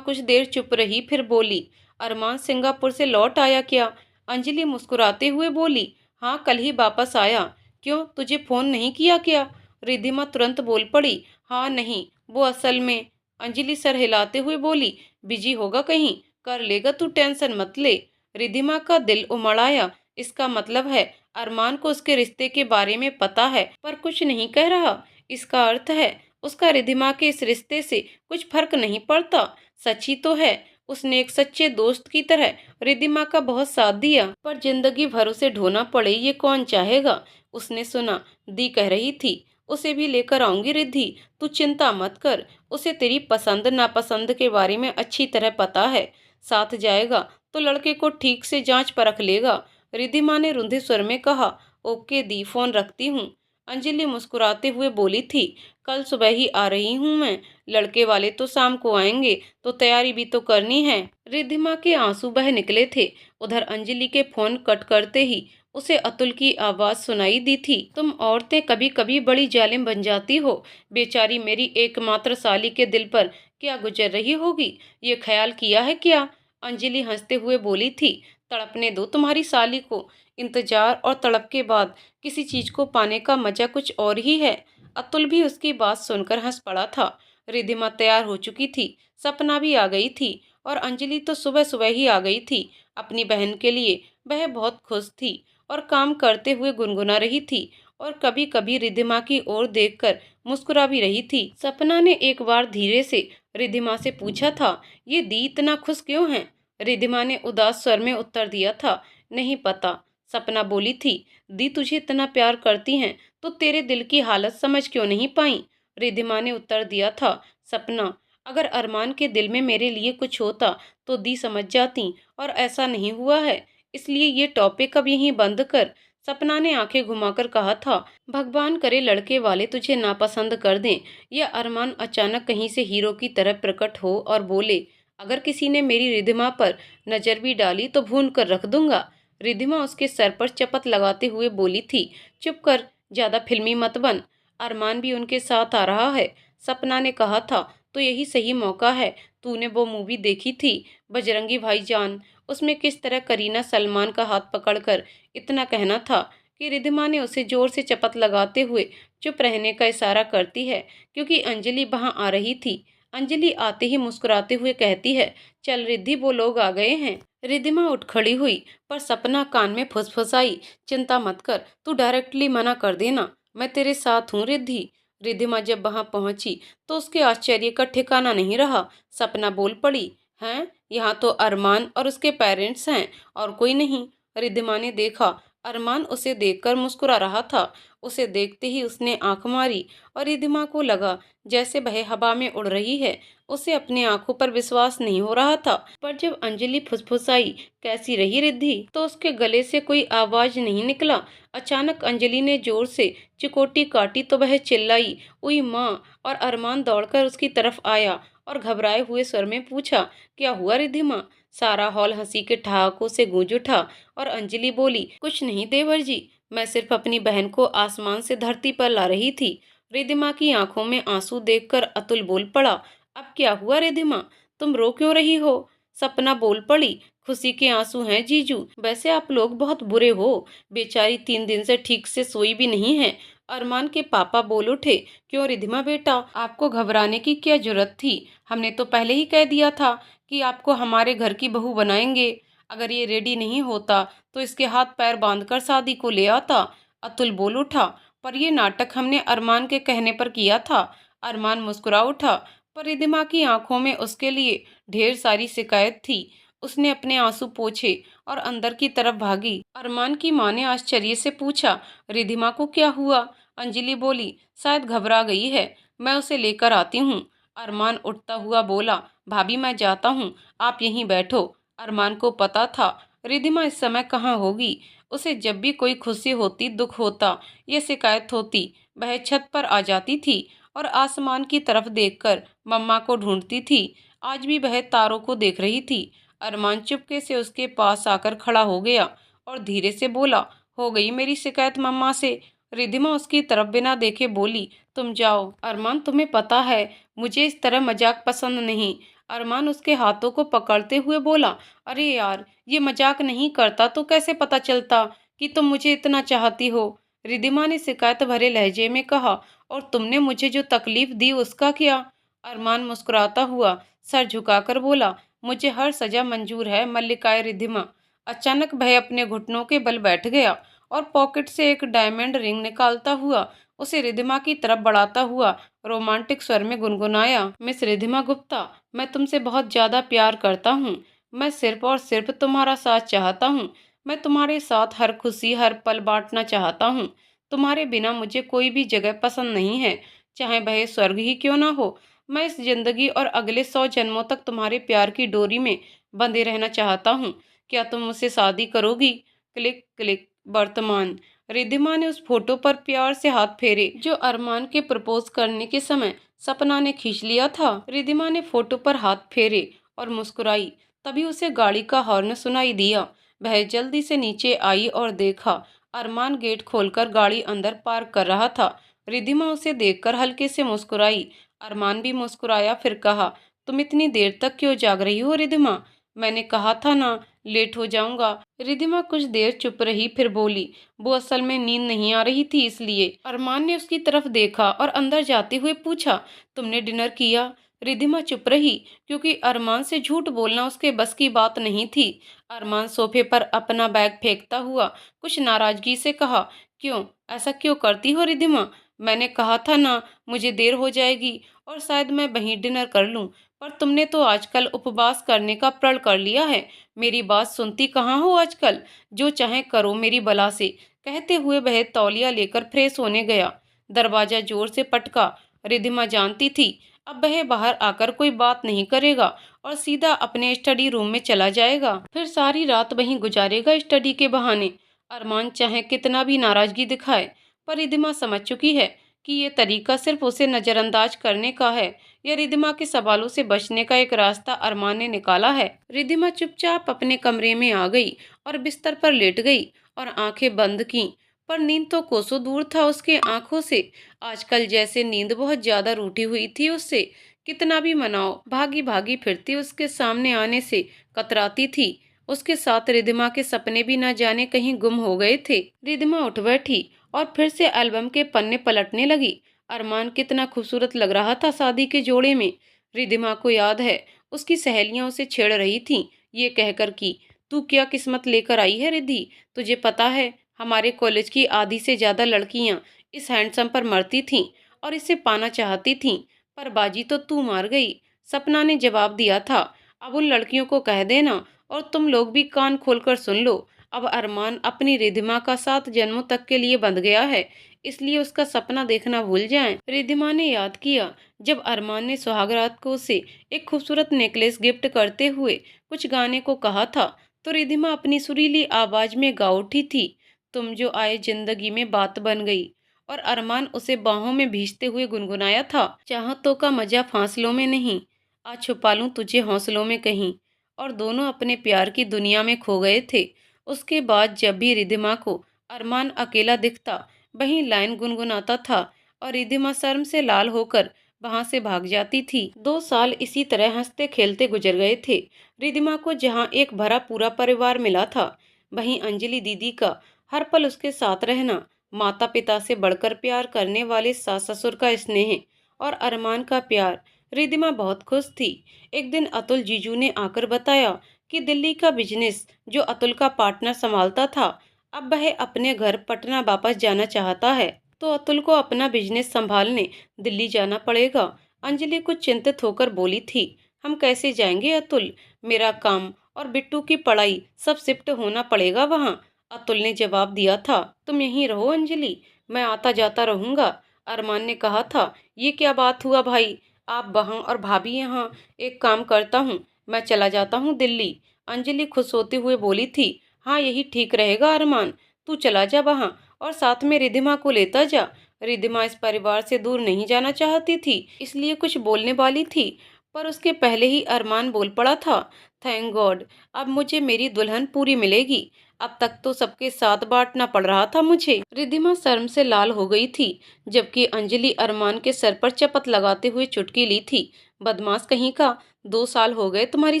कुछ देर चुप रही, फिर बोली, अरमान सिंगापुर से लौट आया क्या? अंजलि मुस्कुराते हुए बोली, हाँ कल ही वापस आया। क्यों, तुझे फोन नहीं किया क्या? रिद्धिमा तुरंत बोल पड़ी, हाँ नहीं, वो असल में अंजलि सर हिलाते हुए बोली, बिजी होगा कहीं, कर लेगा तू, टेंशन मत ले। रिधिमा का दिल उमड़ आया। इसका मतलब है अरमान को उसके रिश्ते के बारे में पता है पर कुछ नहीं कह रहा। इसका अर्थ है उसका रिधिमा के इस रिश्ते से कुछ फर्क नहीं पड़ता। सच ही तो है, उसने एक सच्चे दोस्त की तरह रिधिमा का बहुत साथ दिया, पर जिंदगी भर उसे ढोना पड़े ये कौन चाहेगा। उसने सुना दी कह रही थी, उसे भी लेकर आऊंगी रिद्धि, तू चिंता मत कर, उसे तेरी पसंद नापसंद के बारे में अच्छी तरह पता है। साथ जाएगा तो लड़के को ठीक से जांच परख लेगा। रिधिमा ने रुंधे स्वर में कहा, ओके दी, फोन रखती हूँ। अंजलि मुस्कुराते हुए बोली थी, कल सुबह ही आ रही हूँ मैं, लड़के वाले तो शाम को आएंगे तो तैयारी भी तो करनी है। रिधिमा के आंसू बह निकले थे। उधर अंजलि के फोन कट करते ही उसे अतुल की आवाज सुनाई दी थी, तुम औरतें कभी कभी बड़ी जालिम बन जाती हो। बेचारी मेरी एकमात्र साली के दिल पर क्या गुजर रही होगी, ये ख्याल किया है क्या। अंजलि हंसते हुए बोली थी, तड़पने दो तुम्हारी साली को, इंतजार और तड़प के बाद किसी चीज को पाने का मजा कुछ और ही है। अतुल भी उसकी बात सुनकर हंस पड़ा था। रिधिमा तैयार हो चुकी थी, सपना भी आ गई थी और अंजलि तो सुबह सुबह ही आ गई थी। अपनी बहन के लिए वह बहुत खुश थी और काम करते हुए गुनगुना रही थी और कभी कभी रिधिमा की ओर देखकर मुस्कुरा भी रही थी। सपना ने एक बार धीरे से रिधिमा से पूछा था, ये दी इतना खुश क्यों है। रिधिमा ने उदास स्वर में उत्तर दिया था, नहीं पता। सपना बोली थी, दी तुझे इतना प्यार करती हैं तो तेरे दिल की हालत समझ क्यों नहीं पाई। रिधिमा ने उत्तर दिया था, सपना अगर अरमान के दिल में मेरे लिए कुछ होता तो दी समझ जाती, और ऐसा नहीं हुआ है, इसलिए ये टॉपिक अब यहीं बंद कर। सपना ने आंखें घुमाकर कहा था, भगवान करे लड़के वाले तुझे नापसंद कर दें या अरमान अचानक कहीं से हीरो की तरह प्रकट हो और बोले, अगर किसी ने मेरी रिधिमा पर नजर भी डाली तो भून कर रख दूंगा। रिधिमा उसके सर पर चपत लगाते हुए बोली थी, चुप कर, ज्यादा फिल्मी मत बन, अरमान भी उनके साथ आ रहा है। सपना ने कहा था, तो यही सही मौका है। तूने वो मूवी देखी थी बजरंगी भाईजान, उसमें किस तरह करीना सलमान का हाथ पकड़कर इतना कहना था कि रिधिमा ने उसे जोर से चपत लगाते हुए चुप रहने का इशारा करती है क्योंकि अंजलि वहां आ रही थी। अंजलि आते ही मुस्कुराते हुए कहती है, चल रिद्धि वो लोग आ गए हैं। रिधिमा उठ खड़ी हुई पर सपना कान में फुसफुसाई, चिंता मत कर, तू डायरेक्टली मना कर देना, मैं तेरे साथ हूँ रिद्धि। रिधिमा जब वहां पहुंची तो उसके आश्चर्य का ठिकाना नहीं रहा। सपना बोल पड़ी, हैं, यहाँ तो अरमान और उसके पेरेंट्स हैं और कोई नहीं। रिधिमा ने देखा अरमान उसे देखकर मुस्कुरा रहा था। उसे देखते ही उसने आंख मारी और रिधिमा को लगा जैसे वह हवा में उड़ रही है। उसे अपनी आंखों पर विश्वास नहीं हो रहा था। पर जब अंजलि फुसफुसाई, कैसी रही रिद्धि, तो उसके गले से कोई आवाज नहीं निकला। अचानक अंजलि ने जोर से चिकोटी काटी तो वह चिल्लाई, उई माँ, और अरमान दौड़कर उसकी तरफ आया और घबराए हुए स्वर में पूछा, क्या हुआ रिद्धिमा। सारा हॉल हंसी के ठहाकों से गूंज उठा और अंजलि बोली, कुछ नहीं देवर जी, मैं सिर्फ अपनी बहन को आसमान से धरती पर ला रही थी। रिद्धिमा की आंखों में आंसू देखकर अतुल बोल पड़ा, अब क्या हुआ रिद्धिमा, तुम रो क्यों रही हो। सपना बोल पड़ी, खुशी के आंसू हैं जीजू, वैसे आप लोग बहुत बुरे हो, बेचारी 3 दिन से ठीक से सोई भी नहीं है। अरमान के पापा बोल उठे, क्यों रिधिमा बेटा, आपको घबराने की क्या जरूरत थी, हमने तो पहले ही कह दिया था कि आपको हमारे घर की बहू बनाएंगे। अगर ये रेडी नहीं होता तो इसके हाथ पैर बांधकर शादी को ले आता। अतुल बोल उठा, पर ये नाटक हमने अरमान के कहने पर किया था। अरमान मुस्कुरा उठा, पर रिधिमा की आंखों में उसके लिए ढेर सारी शिकायत थी। उसने अपने आंसू पोंछे और अंदर की तरफ भागी। अरमान की माँ ने आश्चर्य से पूछा, रिधिमा को क्या हुआ। अंजलि बोली, शायद घबरा गई है, मैं उसे लेकर आती हूँ। अरमान उठता हुआ बोला, भाभी मैं जाता हूँ, आप यहीं बैठो। अरमान को पता था रिधिमा इस समय कहाँ होगी। उसे जब भी कोई खुशी होती, दुख होता या शिकायत होती, वह छत पर आ जाती थी और आसमान की तरफ देखकर मम्मा को ढूंढती थी। आज भी वह तारों को देख रही थी। अरमान चुपके से उसके पास आकर खड़ा हो गया और धीरे से बोला, हो गई मेरी शिकायत मम्मा से। रिधिमा उसकी तरफ बिना देखे बोली, तुम जाओ। अरमान तुम्हें पता है मुझे इस तरह मजाक पसंद नहीं। अरमान उसके हाथों को पकड़ते हुए बोला, अरे यार, ये मजाक नहीं करता तो कैसे पता चलता कि तुम मुझे इतना चाहती हो। रिधिमा ने शिकायत भरे लहजे में कहा, और तुमने मुझे जो तकलीफ दी उसका क्या। अरमान मुस्कुराता हुआ सर झुकाकर बोला, मुझे हर सजा मंजूर है मल्लिकाए रिद्धिमा। अचानक वह अपने घुटनों के बल बैठ गया और पॉकेट से एक डायमंड रिंग निकालता हुआ उसे रिद्धिमा की तरफ बढ़ाता हुआ रोमांटिक स्वर में गुनगुनाया, मिस रिद्धिमा गुप्ता, मैं तुमसे बहुत ज्यादा प्यार करता हूँ। मैं सिर्फ और सिर्फ तुम्हारा साथ चाहता हूँ। मैं तुम्हारे साथ हर खुशी हर पल बांटना चाहता हूँ। तुम्हारे बिना मुझे कोई भी जगह पसंद नहीं है, चाहे वह स्वर्ग ही क्यों ना हो। मैं इस जिंदगी और अगले 100 जन्मों तक तुम्हारे प्यार की डोरी में बंधे रहना चाहता हूँ। क्या तुम मुझसे शादी करोगी? Click click. वर्तमान। रिद्धिमा ने उस फोटो पर प्यार से हाथ फेरे जो अरमान के प्रपोज करने के समय सपना ने खींच लिया था। रिद्धिमा ने फोटो पर हाथ फेरे और मुस्कुराई। तभी उसे गाड़ी का हॉर्न सुनाई दिया। वह जल्दी से नीचे आई और देखा अरमान गेट खोलकर गाड़ी अंदर पार्क कर रहा था। रिद्धिमा उसे देखकर हल्के से मुस्कुराई। अरमान भी मुस्कुराया, फिर कहा, तुम इतनी देर तक क्यों जाग रही हो रिद्धिमा? मैंने कहा था ना, लेट हो जाऊंगा। रिद्धिमा कुछ देर चुप रही, फिर बोली, वो असल में नींद नहीं आ रही थी इसलिए। अरमान ने उसकी तरफ देखा और अंदर जाते हुए पूछा, तुमने डिनर किया? रिद्धिमा चुप रही क्योंकि अरमान से झूठ बोलना उसके बस की बात नहीं थी। अरमान सोफे पर अपना बैग फेंकता हुआ कुछ नाराजगी से कहा, क्यों, ऐसा क्यों करती हो रिद्धिमा? मैंने कहा था ना, मुझे देर हो जाएगी और शायद मैं वहीं डिनर कर लूं। पर तुमने तो आजकल उपवास करने का प्रण कर लिया है। मेरी बात सुनती कहाँ हो आजकल? जो चाहे करो मेरी बला से। कहते हुए वह तौलिया लेकर फ्रेश होने गया। दरवाजा जोर से पटका। रिद्धिमा जानती थी अब वह बाहर आकर कोई बात नहीं करेगा और सीधा अपने स्टडी रूम में चला जाएगा, फिर सारी रात वहीं गुजारेगा स्टडी के बहाने। अरमान चाहे कितना भी नाराजगी दिखाए, पर रिद्धिमा समझ चुकी है कि ये तरीका सिर्फ उसे नजरअंदाज करने का है। यह रिद्धिमा के सवालों से बचने का एक रास्ता अरमान ने निकाला है। रिद्धिमा चुपचाप अपने कमरे में आ गई और बिस्तर पर लेट गई और आंखें बंद की। पर नींद तो कोसों दूर था उसके आंखों से। आजकल जैसे नींद बहुत ज्यादा रूठी हुई थी उससे। कितना भी मनाओ, भागी भागी फिरती उसके सामने आने से कतराती थी। उसके साथ रिद्धिमा के सपने भी न जाने कहीं गुम हो गए थे। रिद्धिमा उठ बैठी और फिर से एल्बम के पन्ने पलटने लगी। अरमान कितना खूबसूरत लग रहा था शादी के जोड़े में। रिद्धिमा को याद है उसकी सहेलियां उसे छेड़ रही थीं, ये कहकर कि तू क्या किस्मत लेकर आई है रिद्धि। तुझे पता है हमारे कॉलेज की आधी से ज्यादा लड़कियां इस हैंडसम पर मरती थीं और इसे पाना चाहती थीं, पर बाजी तो तू मार गई। सपना ने जवाब दिया था, अब उन लड़कियों को कह देना और तुम लोग भी कान खोलकर सुन लो। अब अरमान अपनी रिद्धिमा का 7 जन्मों तक के लिए बंध गया है, इसलिए उसका सपना देखना भूल जाएं। रिद्धिमा ने याद किया जब अरमान ने सुहागरात को उसे एक खूबसूरत नेकलेस गिफ्ट करते हुए कुछ गाने को कहा था, तो रिद्धिमा अपनी सुरीली आवाज में गा उठी थी, तुम जो आए जिंदगी में बात बन गई। और अरमान उसे बाहों में भींचते हुए गुनगुनाया था, चाहतों का मजा फासलों में नहीं, आज छुपा लूं तुझे हौसलों में कहीं। और दोनों अपने प्यार की दुनिया में खो गए थे। उसके बाद जब भी रिद्धिमा को अरमान अकेला दिखता वहीं लाइन गुनगुनाता था और रिद्धिमा शर्म से लाल होकर वहां से भाग जाती थी। 2 साल इसी तरह हंसते खेलते गुजर गए थे। रिद्धिमा को जहां एक भरा पूरा परिवार मिला था, वहीं अंजलि दीदी का हर पल उसके साथ रहना, माता पिता से बढ़कर प्यार करने वाले सास ससुर का स्नेह और अरमान का प्यार। रिद्धिमा बहुत खुश थी। एक दिन अतुल जीजू ने आकर बताया कि दिल्ली का बिजनेस जो अतुल का पार्टनर संभालता था, अब वह अपने घर पटना वापस जाना चाहता है, तो अतुल को अपना बिजनेस संभालने दिल्ली जाना पड़ेगा। अंजलि कुछ चिंतित होकर बोली थी, हम कैसे जाएंगे अतुल? मेरा काम और बिट्टू की पढ़ाई सब शिफ्ट होना पड़ेगा वहाँ। अतुल ने जवाब दिया था, तुम यहीं रहो अंजलि, मैं आता जाता रहूंगा। अरमान ने कहा था, ये क्या बात हुआ भाई, आप वहाँ और भाभी यहाँ। एक काम करता हूँ, मैं चला जाता हूँ दिल्ली। अंजलि खुश होते हुए बोली थी, हाँ यही ठीक रहेगा अरमान, तू चला जा वहाँ और साथ में रिद्धिमा को लेता जा। रिद्धिमा इस परिवार से दूर नहीं जाना चाहती थी, इसलिए कुछ बोलने वाली थी, पर उसके पहले ही अरमान बोल पड़ा था, थैंक गॉड, अब मुझे मेरी दुल्हन पूरी मिलेगी। अब तक तो सबके साथ बांटना पड़ रहा था मुझे। रिद्धिमा शर्म से लाल हो गई थी, जबकि अंजलि अरमान के सर पर चपत लगाते हुए चुटकी ली थी, बदमाश कहीं का, 2 साल हो गए तुम्हारी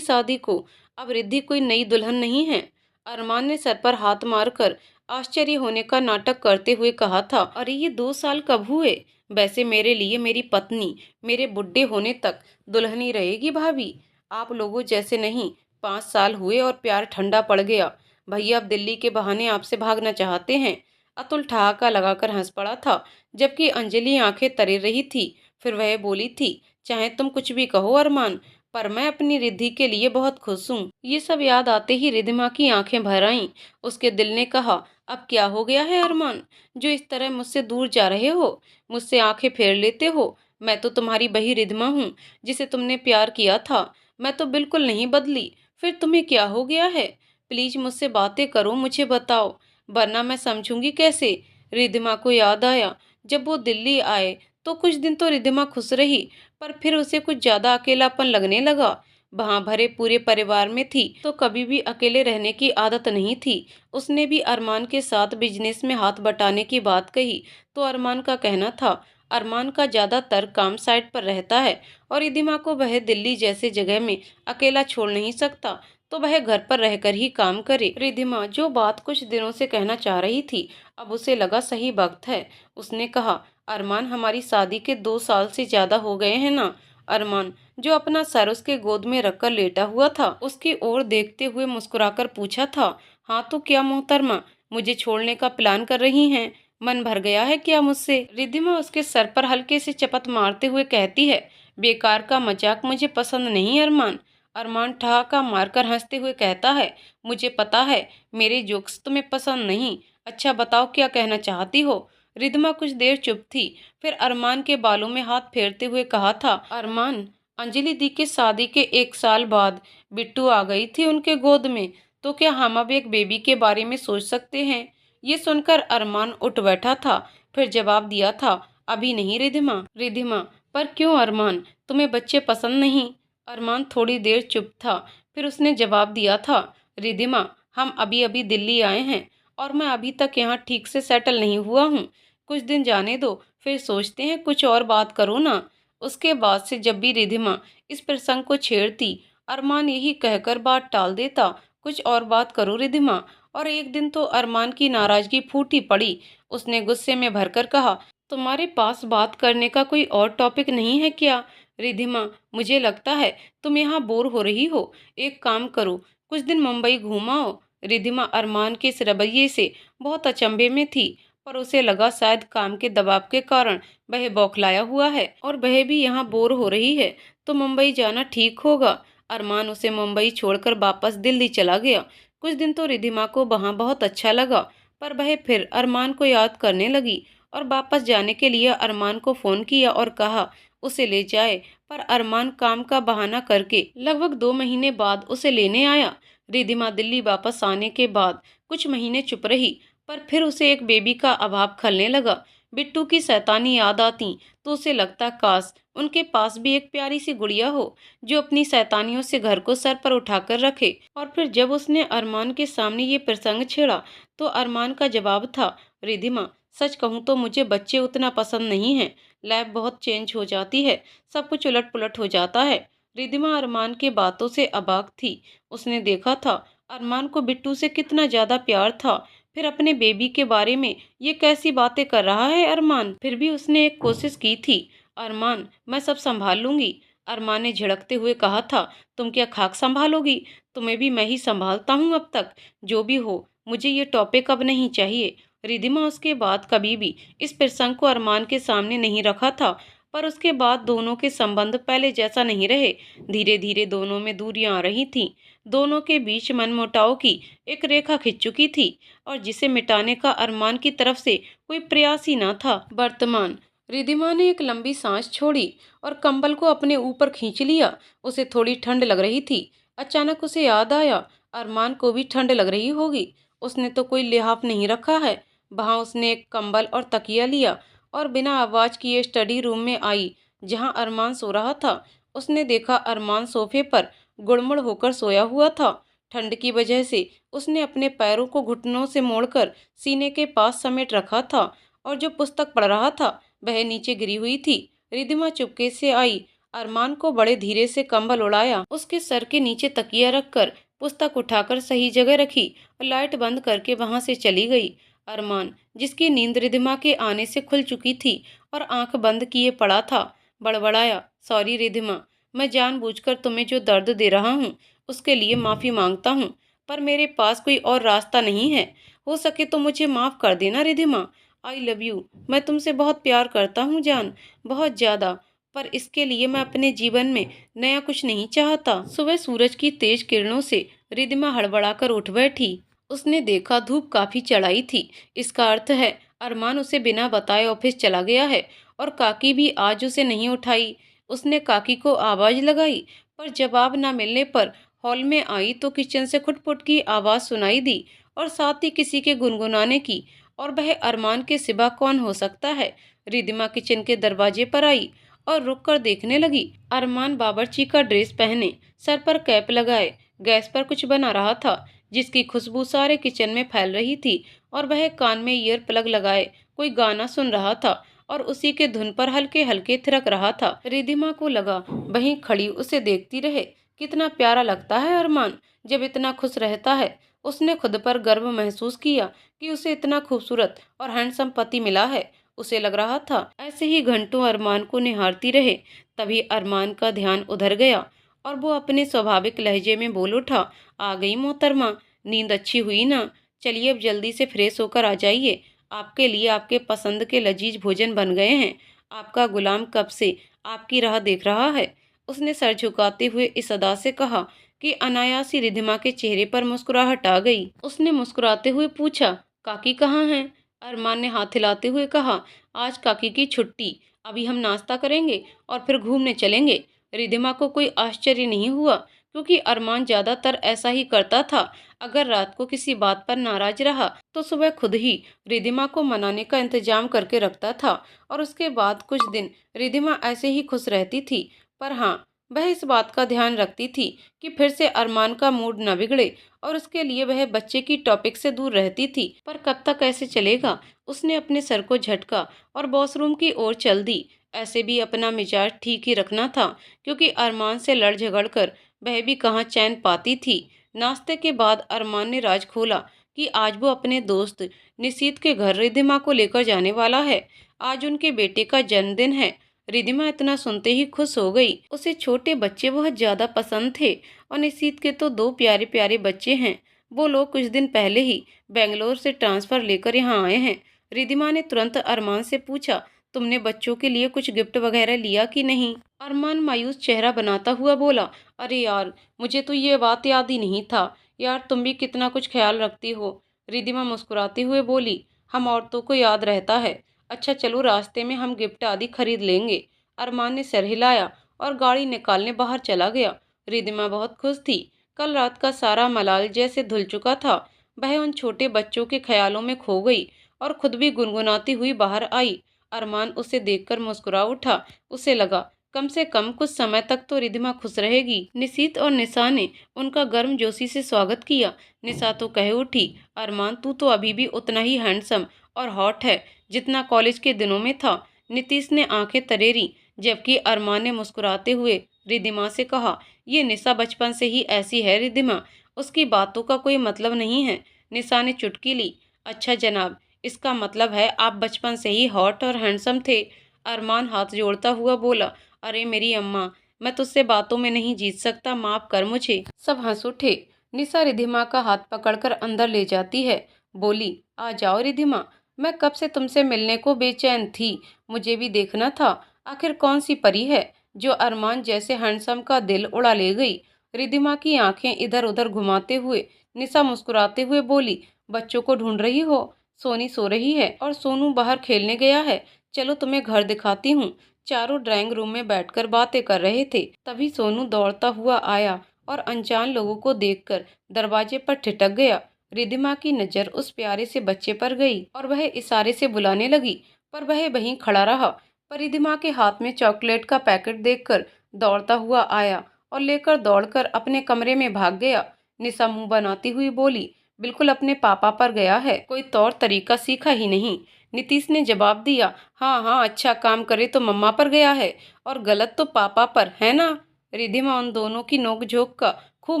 शादी को, अब रिद्धि कोई नई दुल्हन नहीं है। अरमान ने सर पर हाथ मारकर आश्चर्य होने का नाटक करते हुए कहा था, अरे ये 2 साल कब हुए? वैसे मेरे लिए मेरी पत्नी मेरे बुढ़े होने तक दुल्हन ही रहेगी भाभी। आप लोगों जैसे नहीं। 5 साल हुए और प्यार ठंडा पड़ गया। भैया अब दिल्ली के बहाने आपसे भागना चाहते हैं। अतुल ठहाका लगाकर हंस पड़ा था, जबकि अंजलि आंखें तरे रही थी। फिर वह बोली थी, चाहे तुम कुछ भी कहो अरमान, पर मैं अपनी रिद्धि के लिए बहुत खुश हूँ। ये सब याद आते ही रिद्धिमा की आंखें भर आईं। उसके दिल ने कहा, अब क्या हो गया है अरमान, जो इस तरह मुझसे दूर जा रहे हो, मुझसे आंखें फेर लेते हो। मैं तो तुम्हारी बही रिद्धिमा हूँ, जिसे तुमने प्यार किया था। मैं तो बिल्कुल नहीं बदली। फिर तुम्हें क्या हो गया है? प्लीज मुझसे बातें करो, मुझे बताओ, वरना मैं समझूंगी कैसे। रिद्धिमा को याद आया, जब वो दिल्ली आए तो कुछ दिन तो रिद्धिमा खुश रही, पर फिर उसे कुछ ज्यादा अकेलापन लगने लगा। वहां भरे पूरे परिवार में थी तो कभी भी अकेले रहने की आदत नहीं थी। उसने भी अरमान के साथ बिजनेस में हाथ बटाने की बात कही तो अरमान का कहना था, अरमान का ज्यादातर काम साइट पर रहता है और रिद्धिमा को वह दिल्ली जैसे जगह में अकेला छोड़ नहीं सकता, तो वह घर पर रहकर ही काम करे। रिद्धिमा जो बात कुछ दिनों से कहना चाह रही थी, अब उसे लगा सही वक्त है। उसने कहा, अरमान हमारी शादी के 2 साल से ज्यादा हो गए हैं ना। अरमान, जो अपना सर उसके गोद में रखकर लेटा हुआ था, उसकी ओर देखते हुए मुस्कुराकर पूछा था, हाँ तो क्या मोहतरमा, मुझे छोड़ने का प्लान कर रही हैं? मन भर गया है क्या मुझसे? रिद्धिमा उसके सर पर हल्के से चपत मारते हुए कहती है, बेकार का मजाक मुझे पसंद नहीं अरमान। अरमान ठहाका मारकर हंसते हुए कहता है, मुझे पता है मेरे जोक्स तुम्हें पसंद नहीं। अच्छा बताओ क्या कहना चाहती हो? रिद्धिमा कुछ देर चुप थी, फिर अरमान के बालों में हाथ फेरते हुए कहा था, अरमान, अंजलि दी की शादी के 1 साल बाद बिट्टू आ गई थी उनके गोद में, तो क्या हम अब एक बेबी के बारे में सोच सकते हैं? ये सुनकर अरमान उठ बैठा था, फिर जवाब दिया था, अभी नहीं रिद्धिमा। रिद्धिमा, पर क्यों अरमान, तुम्हें बच्चे पसंद नहीं? अरमान थोड़ी देर चुप था, फिर उसने जवाब दिया था, रिद्धिमा, हम अभी अभी दिल्ली आए हैं और मैं अभी तक यहाँ ठीक से सेटल नहीं हुआ हूँ। कुछ दिन जाने दो, फिर सोचते हैं, कुछ और बात करो ना। उसके बाद से जब भी रिद्धिमा इस प्रसंग को छेड़ती, अरमान यही कहकर बात टाल देता, कुछ और बात करो रिद्धिमा। और एक दिन तो अरमान की नाराजगी फूटी पड़ी। उसने गुस्से में भरकर कहा, तुम्हारे पास बात करने का कोई और टॉपिक नहीं है क्या? रिद्धिमा, मुझे लगता है तुम यहाँ बोर हो रही हो। एक काम करो, कुछ दिन मुंबई घूमाओ। रिद्धिमा अरमान के इस रवैये से बहुत अचंभे में थी, पर उसे लगा शायद काम के दबाव के कारण वह बौखलाया हुआ है और वह भी यहाँ बोर हो रही है, तो मुंबई जाना ठीक होगा। अरमान उसे मुंबई छोड़कर वापस दिल्ली चला गया। कुछ दिन तो रिद्धिमा को वहाँ बहुत अच्छा लगा, पर वह फिर अरमान को याद करने लगी और वापस जाने के लिए अरमान को फोन किया और कहा उसे ले जाए, पर अरमान काम का बहाना करके लगभग 2 महीने बाद उसे लेने आया। रिद्धिमा दिल्ली वापस आने के बाद कुछ महीने चुप रही, पर फिर उसे एक बेबी का अभाव खलने लगा। बिट्टू की शैतानी याद आती तो उसे लगता, काश उनके पास भी एक प्यारी सी गुड़िया हो जो अपनी शैतानियों से घर को सर पर उठाकर रखे। और फिर जब उसने अरमान के सामने ये प्रसंग छेड़ा तो अरमान का जवाब था, रिद्धिमा, सच कहूँ तो मुझे बच्चे उतना पसंद नहीं है। लाइफ बहुत चेंज हो जाती है, सब कुछ उलट पुलट हो जाता है। रिद्धिमा अरमान के बातों से अबाक थी। उसने देखा था अरमान को बिट्टू से कितना ज्यादा प्यार था, फिर अपने बेबी के बारे में ये कैसी बातें कर रहा है अरमान। फिर भी उसने एक कोशिश की थी, अरमान, मैं सब संभाल लूंगी। अरमान ने झिड़कते हुए कहा था, तुम क्या खाक संभालोगी? तुम्हें भी मैं ही संभालता हूँ अब तक। जो भी हो, मुझे ये टॉपिक अब नहीं चाहिए। रिद्धिमा उसके बाद कभी भी इस प्रसंग को अरमान के सामने नहीं रखा था, पर उसके बाद दोनों के संबंध पहले जैसा नहीं रहे। धीरे धीरे दोनों में दूरियां आ रही थीं। दोनों के बीच मनमुटाव की एक रेखा खिंच चुकी थी और जिसे मिटाने का अरमान की तरफ से कोई प्रयास ही न था। वर्तमान रिद्धिमा ने एक लंबी सांस छोड़ी और कंबल को अपने ऊपर खींच लिया। उसे थोड़ी ठंड लग रही थी। अचानक उसे याद आया, अरमान को भी ठंड लग रही होगी। उसने तो कोई लिहाफ नहीं रखा है। वहां उसने एक कंबल और तकिया लिया और बिना आवाज किए स्टडी रूम में आई, जहां अरमान सो रहा था। उसने देखा अरमान सोफे पर गुड़मुड़ होकर सोया हुआ था। ठंड की वजह से उसने अपने पैरों को घुटनों से मोड़कर सीने के पास समेट रखा था और जो पुस्तक पढ़ रहा था वह नीचे गिरी हुई थी। रिद्धिमा चुपके से आई, अरमान को बड़े धीरे से कंबल उड़ाया, उसके सर के नीचे तकिया रखकर पुस्तक उठाकर सही जगह रखी और लाइट बंद करके वहां से चली गई। अरमान, जिसकी नींद रिद्धिमा के आने से खुल चुकी थी और आंख बंद किए पड़ा था। बड़बड़ाया, सॉरी रिधिमा, मैं जानबूझकर तुम्हें जो दर्द दे रहा हूँ उसके लिए माफ़ी मांगता हूँ, पर मेरे पास कोई और रास्ता नहीं है। हो सके तो मुझे माफ़ कर देना रिधिमा। I love you. मैं तुमसे बहुत प्यार करता हूँ जान, बहुत ज़्यादा। पर इसके लिए मैं अपने जीवन में नया कुछ नहीं चाहता। सुबह सूरज की तेज किरणों से रिधिमा हड़बड़ाकर उठ बैठी। उसने देखा धूप काफी चढ़ाई थी। इसका अर्थ है अरमान उसे बिना बताए ऑफिस चला गया है और काकी भी आज उसे नहीं उठाई। उसने काकी को आवाज लगाई, पर जवाब न मिलने पर हॉल में आई तो किचन से खुटपुट की आवाज सुनाई दी और साथ ही किसी के गुनगुनाने की। और वह अरमान के सिवा कौन हो सकता है। रिधिमा किचन के दरवाजे पर आई और रुक कर देखने लगी। अरमान बावर्ची का ड्रेस पहने, सर पर कैप लगाए, गैस पर कुछ बना रहा था जिसकी खुशबू सारे किचन में फैल रही थी। और वह कान में ईयर प्लग लगाए कोई गाना सुन रहा था और उसी के धुन पर हल्के हल्के थिरक रहा था। रिधिमा को लगा वहीं खड़ी उसे देखती रहे। कितना प्यारा लगता है अरमान जब इतना खुश रहता है। उसने खुद पर गर्व महसूस किया कि उसे इतना खूबसूरत और हैंडसम पति मिला है। उसे लग रहा था ऐसे ही घंटों अरमान को निहारती रहे। तभी अरमान का ध्यान उधर गया और वो अपने स्वाभाविक लहजे में बोल उठा, आ गई मोहतरमा, नींद अच्छी हुई ना? चलिए अब जल्दी से फ्रेश होकर आ जाइए। आपके लिए आपके पसंद के लजीज भोजन बन गए हैं। आपका गुलाम कब से आपकी राह देख रहा है। उसने सर झुकाते हुए इस अदा से कहा कि अनायास ही रिधिमा के चेहरे पर मुस्कुराहट आ गई। उसने मुस्कुराते हुए पूछा, काकी कहाँ हैं? अरमान ने हाथ हिलाते हुए कहा, आज काकी की छुट्टी, अभी हम नाश्ता करेंगे और फिर घूमने चलेंगे। रिधिमा को कोई आश्चर्य नहीं हुआ क्योंकि अरमान ज्यादातर ऐसा ही करता था। अगर रात को किसी बात पर नाराज रहा तो सुबह खुद ही रिधिमा को मनाने का इंतजाम करके रखता था और उसके बाद कुछ दिन रिधिमा ऐसे ही खुश रहती थी। पर हाँ, वह इस बात का ध्यान रखती थी कि फिर से अरमान का मूड न बिगड़े और उसके लिए वह बच्चे की टॉपिक से दूर रहती थी। पर कब तक ऐसे चलेगा। उसने अपने सर को झटका और वॉशरूम की ओर चल दी। ऐसे भी अपना मिजाज ठीक ही रखना था क्योंकि अरमान से लड़ झगड़ कर वह भी कहाँ चैन पाती थी। नाश्ते के बाद अरमान ने राज खोला कि आज वो अपने दोस्त निशीत के घर रिधिमा को लेकर जाने वाला है। आज उनके बेटे का जन्मदिन है। रिधिमा इतना सुनते ही खुश हो गई। उसे छोटे बच्चे बहुत ज्यादा पसंद थे और निशीत के तो दो प्यारे प्यारे बच्चे हैं। वो लोग कुछ दिन पहले ही बेंगलोर से ट्रांसफर लेकर यहाँ आए हैं। रिधिमा ने तुरंत अरमान से पूछा, तुमने बच्चों के लिए कुछ गिफ्ट वगैरह लिया कि नहीं? अरमान मायूस चेहरा बनाता हुआ बोला, अरे यार, मुझे तो ये बात याद ही नहीं था। यार तुम भी कितना कुछ ख्याल रखती हो। रिधिमा मुस्कुराते हुए बोली, हम औरतों को याद रहता है। अच्छा चलो, रास्ते में हम गिफ्ट आदि खरीद लेंगे। अरमान ने सर हिलाया और गाड़ी निकालने बाहर चला गया। रिधिमा बहुत खुश थी। कल रात का सारा मलाल जैसे धुल चुका था। वह उन छोटे बच्चों के ख्यालों में खो गई और खुद भी गुनगुनाती हुई बाहर आई। अरमान उसे देखकर मुस्कुरा उठा। उसे लगा कम से कम कुछ समय तक तो रिधिमा खुश रहेगी। निशीत और निशा ने उनका गर्मजोशी से स्वागत किया। निशा तो कह उठी, अरमान तू तो अभी भी उतना ही हैंडसम और हॉट है जितना कॉलेज के दिनों में था। नीतीश ने आंखें तरेरी, जबकि अरमान ने मुस्कुराते हुए रिधिमा से कहा, ये निशा बचपन से ही ऐसी है रिधिमा, उसकी बातों का कोई मतलब नहीं है। निशा ने चुटकी ली, अच्छा जनाब, इसका मतलब है आप बचपन से ही हॉट और हैंडसम थे। अरमान हाथ जोड़ता हुआ बोला, अरे मेरी अम्मा, मैं तुझसे बातों में नहीं जीत सकता, माफ कर मुझे। सब हंस उठे। निशा रिधिमा का हाथ पकड़कर अंदर ले जाती है, बोली, आ जाओ रिधिमा, मैं कब से तुमसे मिलने को बेचैन थी। मुझे भी देखना था आखिर कौन सी परी है जो अरमान जैसे हैंडसम का दिल उड़ा ले गई। रिधिमा की आंखें इधर उधर घुमाते हुए निशा मुस्कुराते हुए बोली, बच्चों को ढूंढ रही हो? सोनी सो रही है और सोनू बाहर खेलने गया है। चलो तुम्हें घर दिखाती हूँ। चारों ड्राइंग रूम में बैठकर बातें कर रहे थे। तभी सोनू दौड़ता हुआ आया और अनजान लोगों को देखकर दरवाजे पर ठिठक गया। रिधिमा की नजर उस प्यारे से बच्चे पर गई और वह इशारे से बुलाने लगी, पर वह वहीं खड़ा रहा। पर रिधिमा के हाथ में चॉकलेट का पैकेट देखकर दौड़ता हुआ आया और लेकर दौड़कर अपने कमरे में भाग गया। निशा मुंह बनाती हुई बोली, बिल्कुल अपने पापा पर गया है, कोई तौर तरीका सीखा ही नहीं। नीतीश ने जवाब दिया, हाँ हाँ, अच्छा काम करे तो मम्मा पर गया है और गलत तो पापा पर, है ना? रिधिमा उन दोनों की नोकझोंक का खूब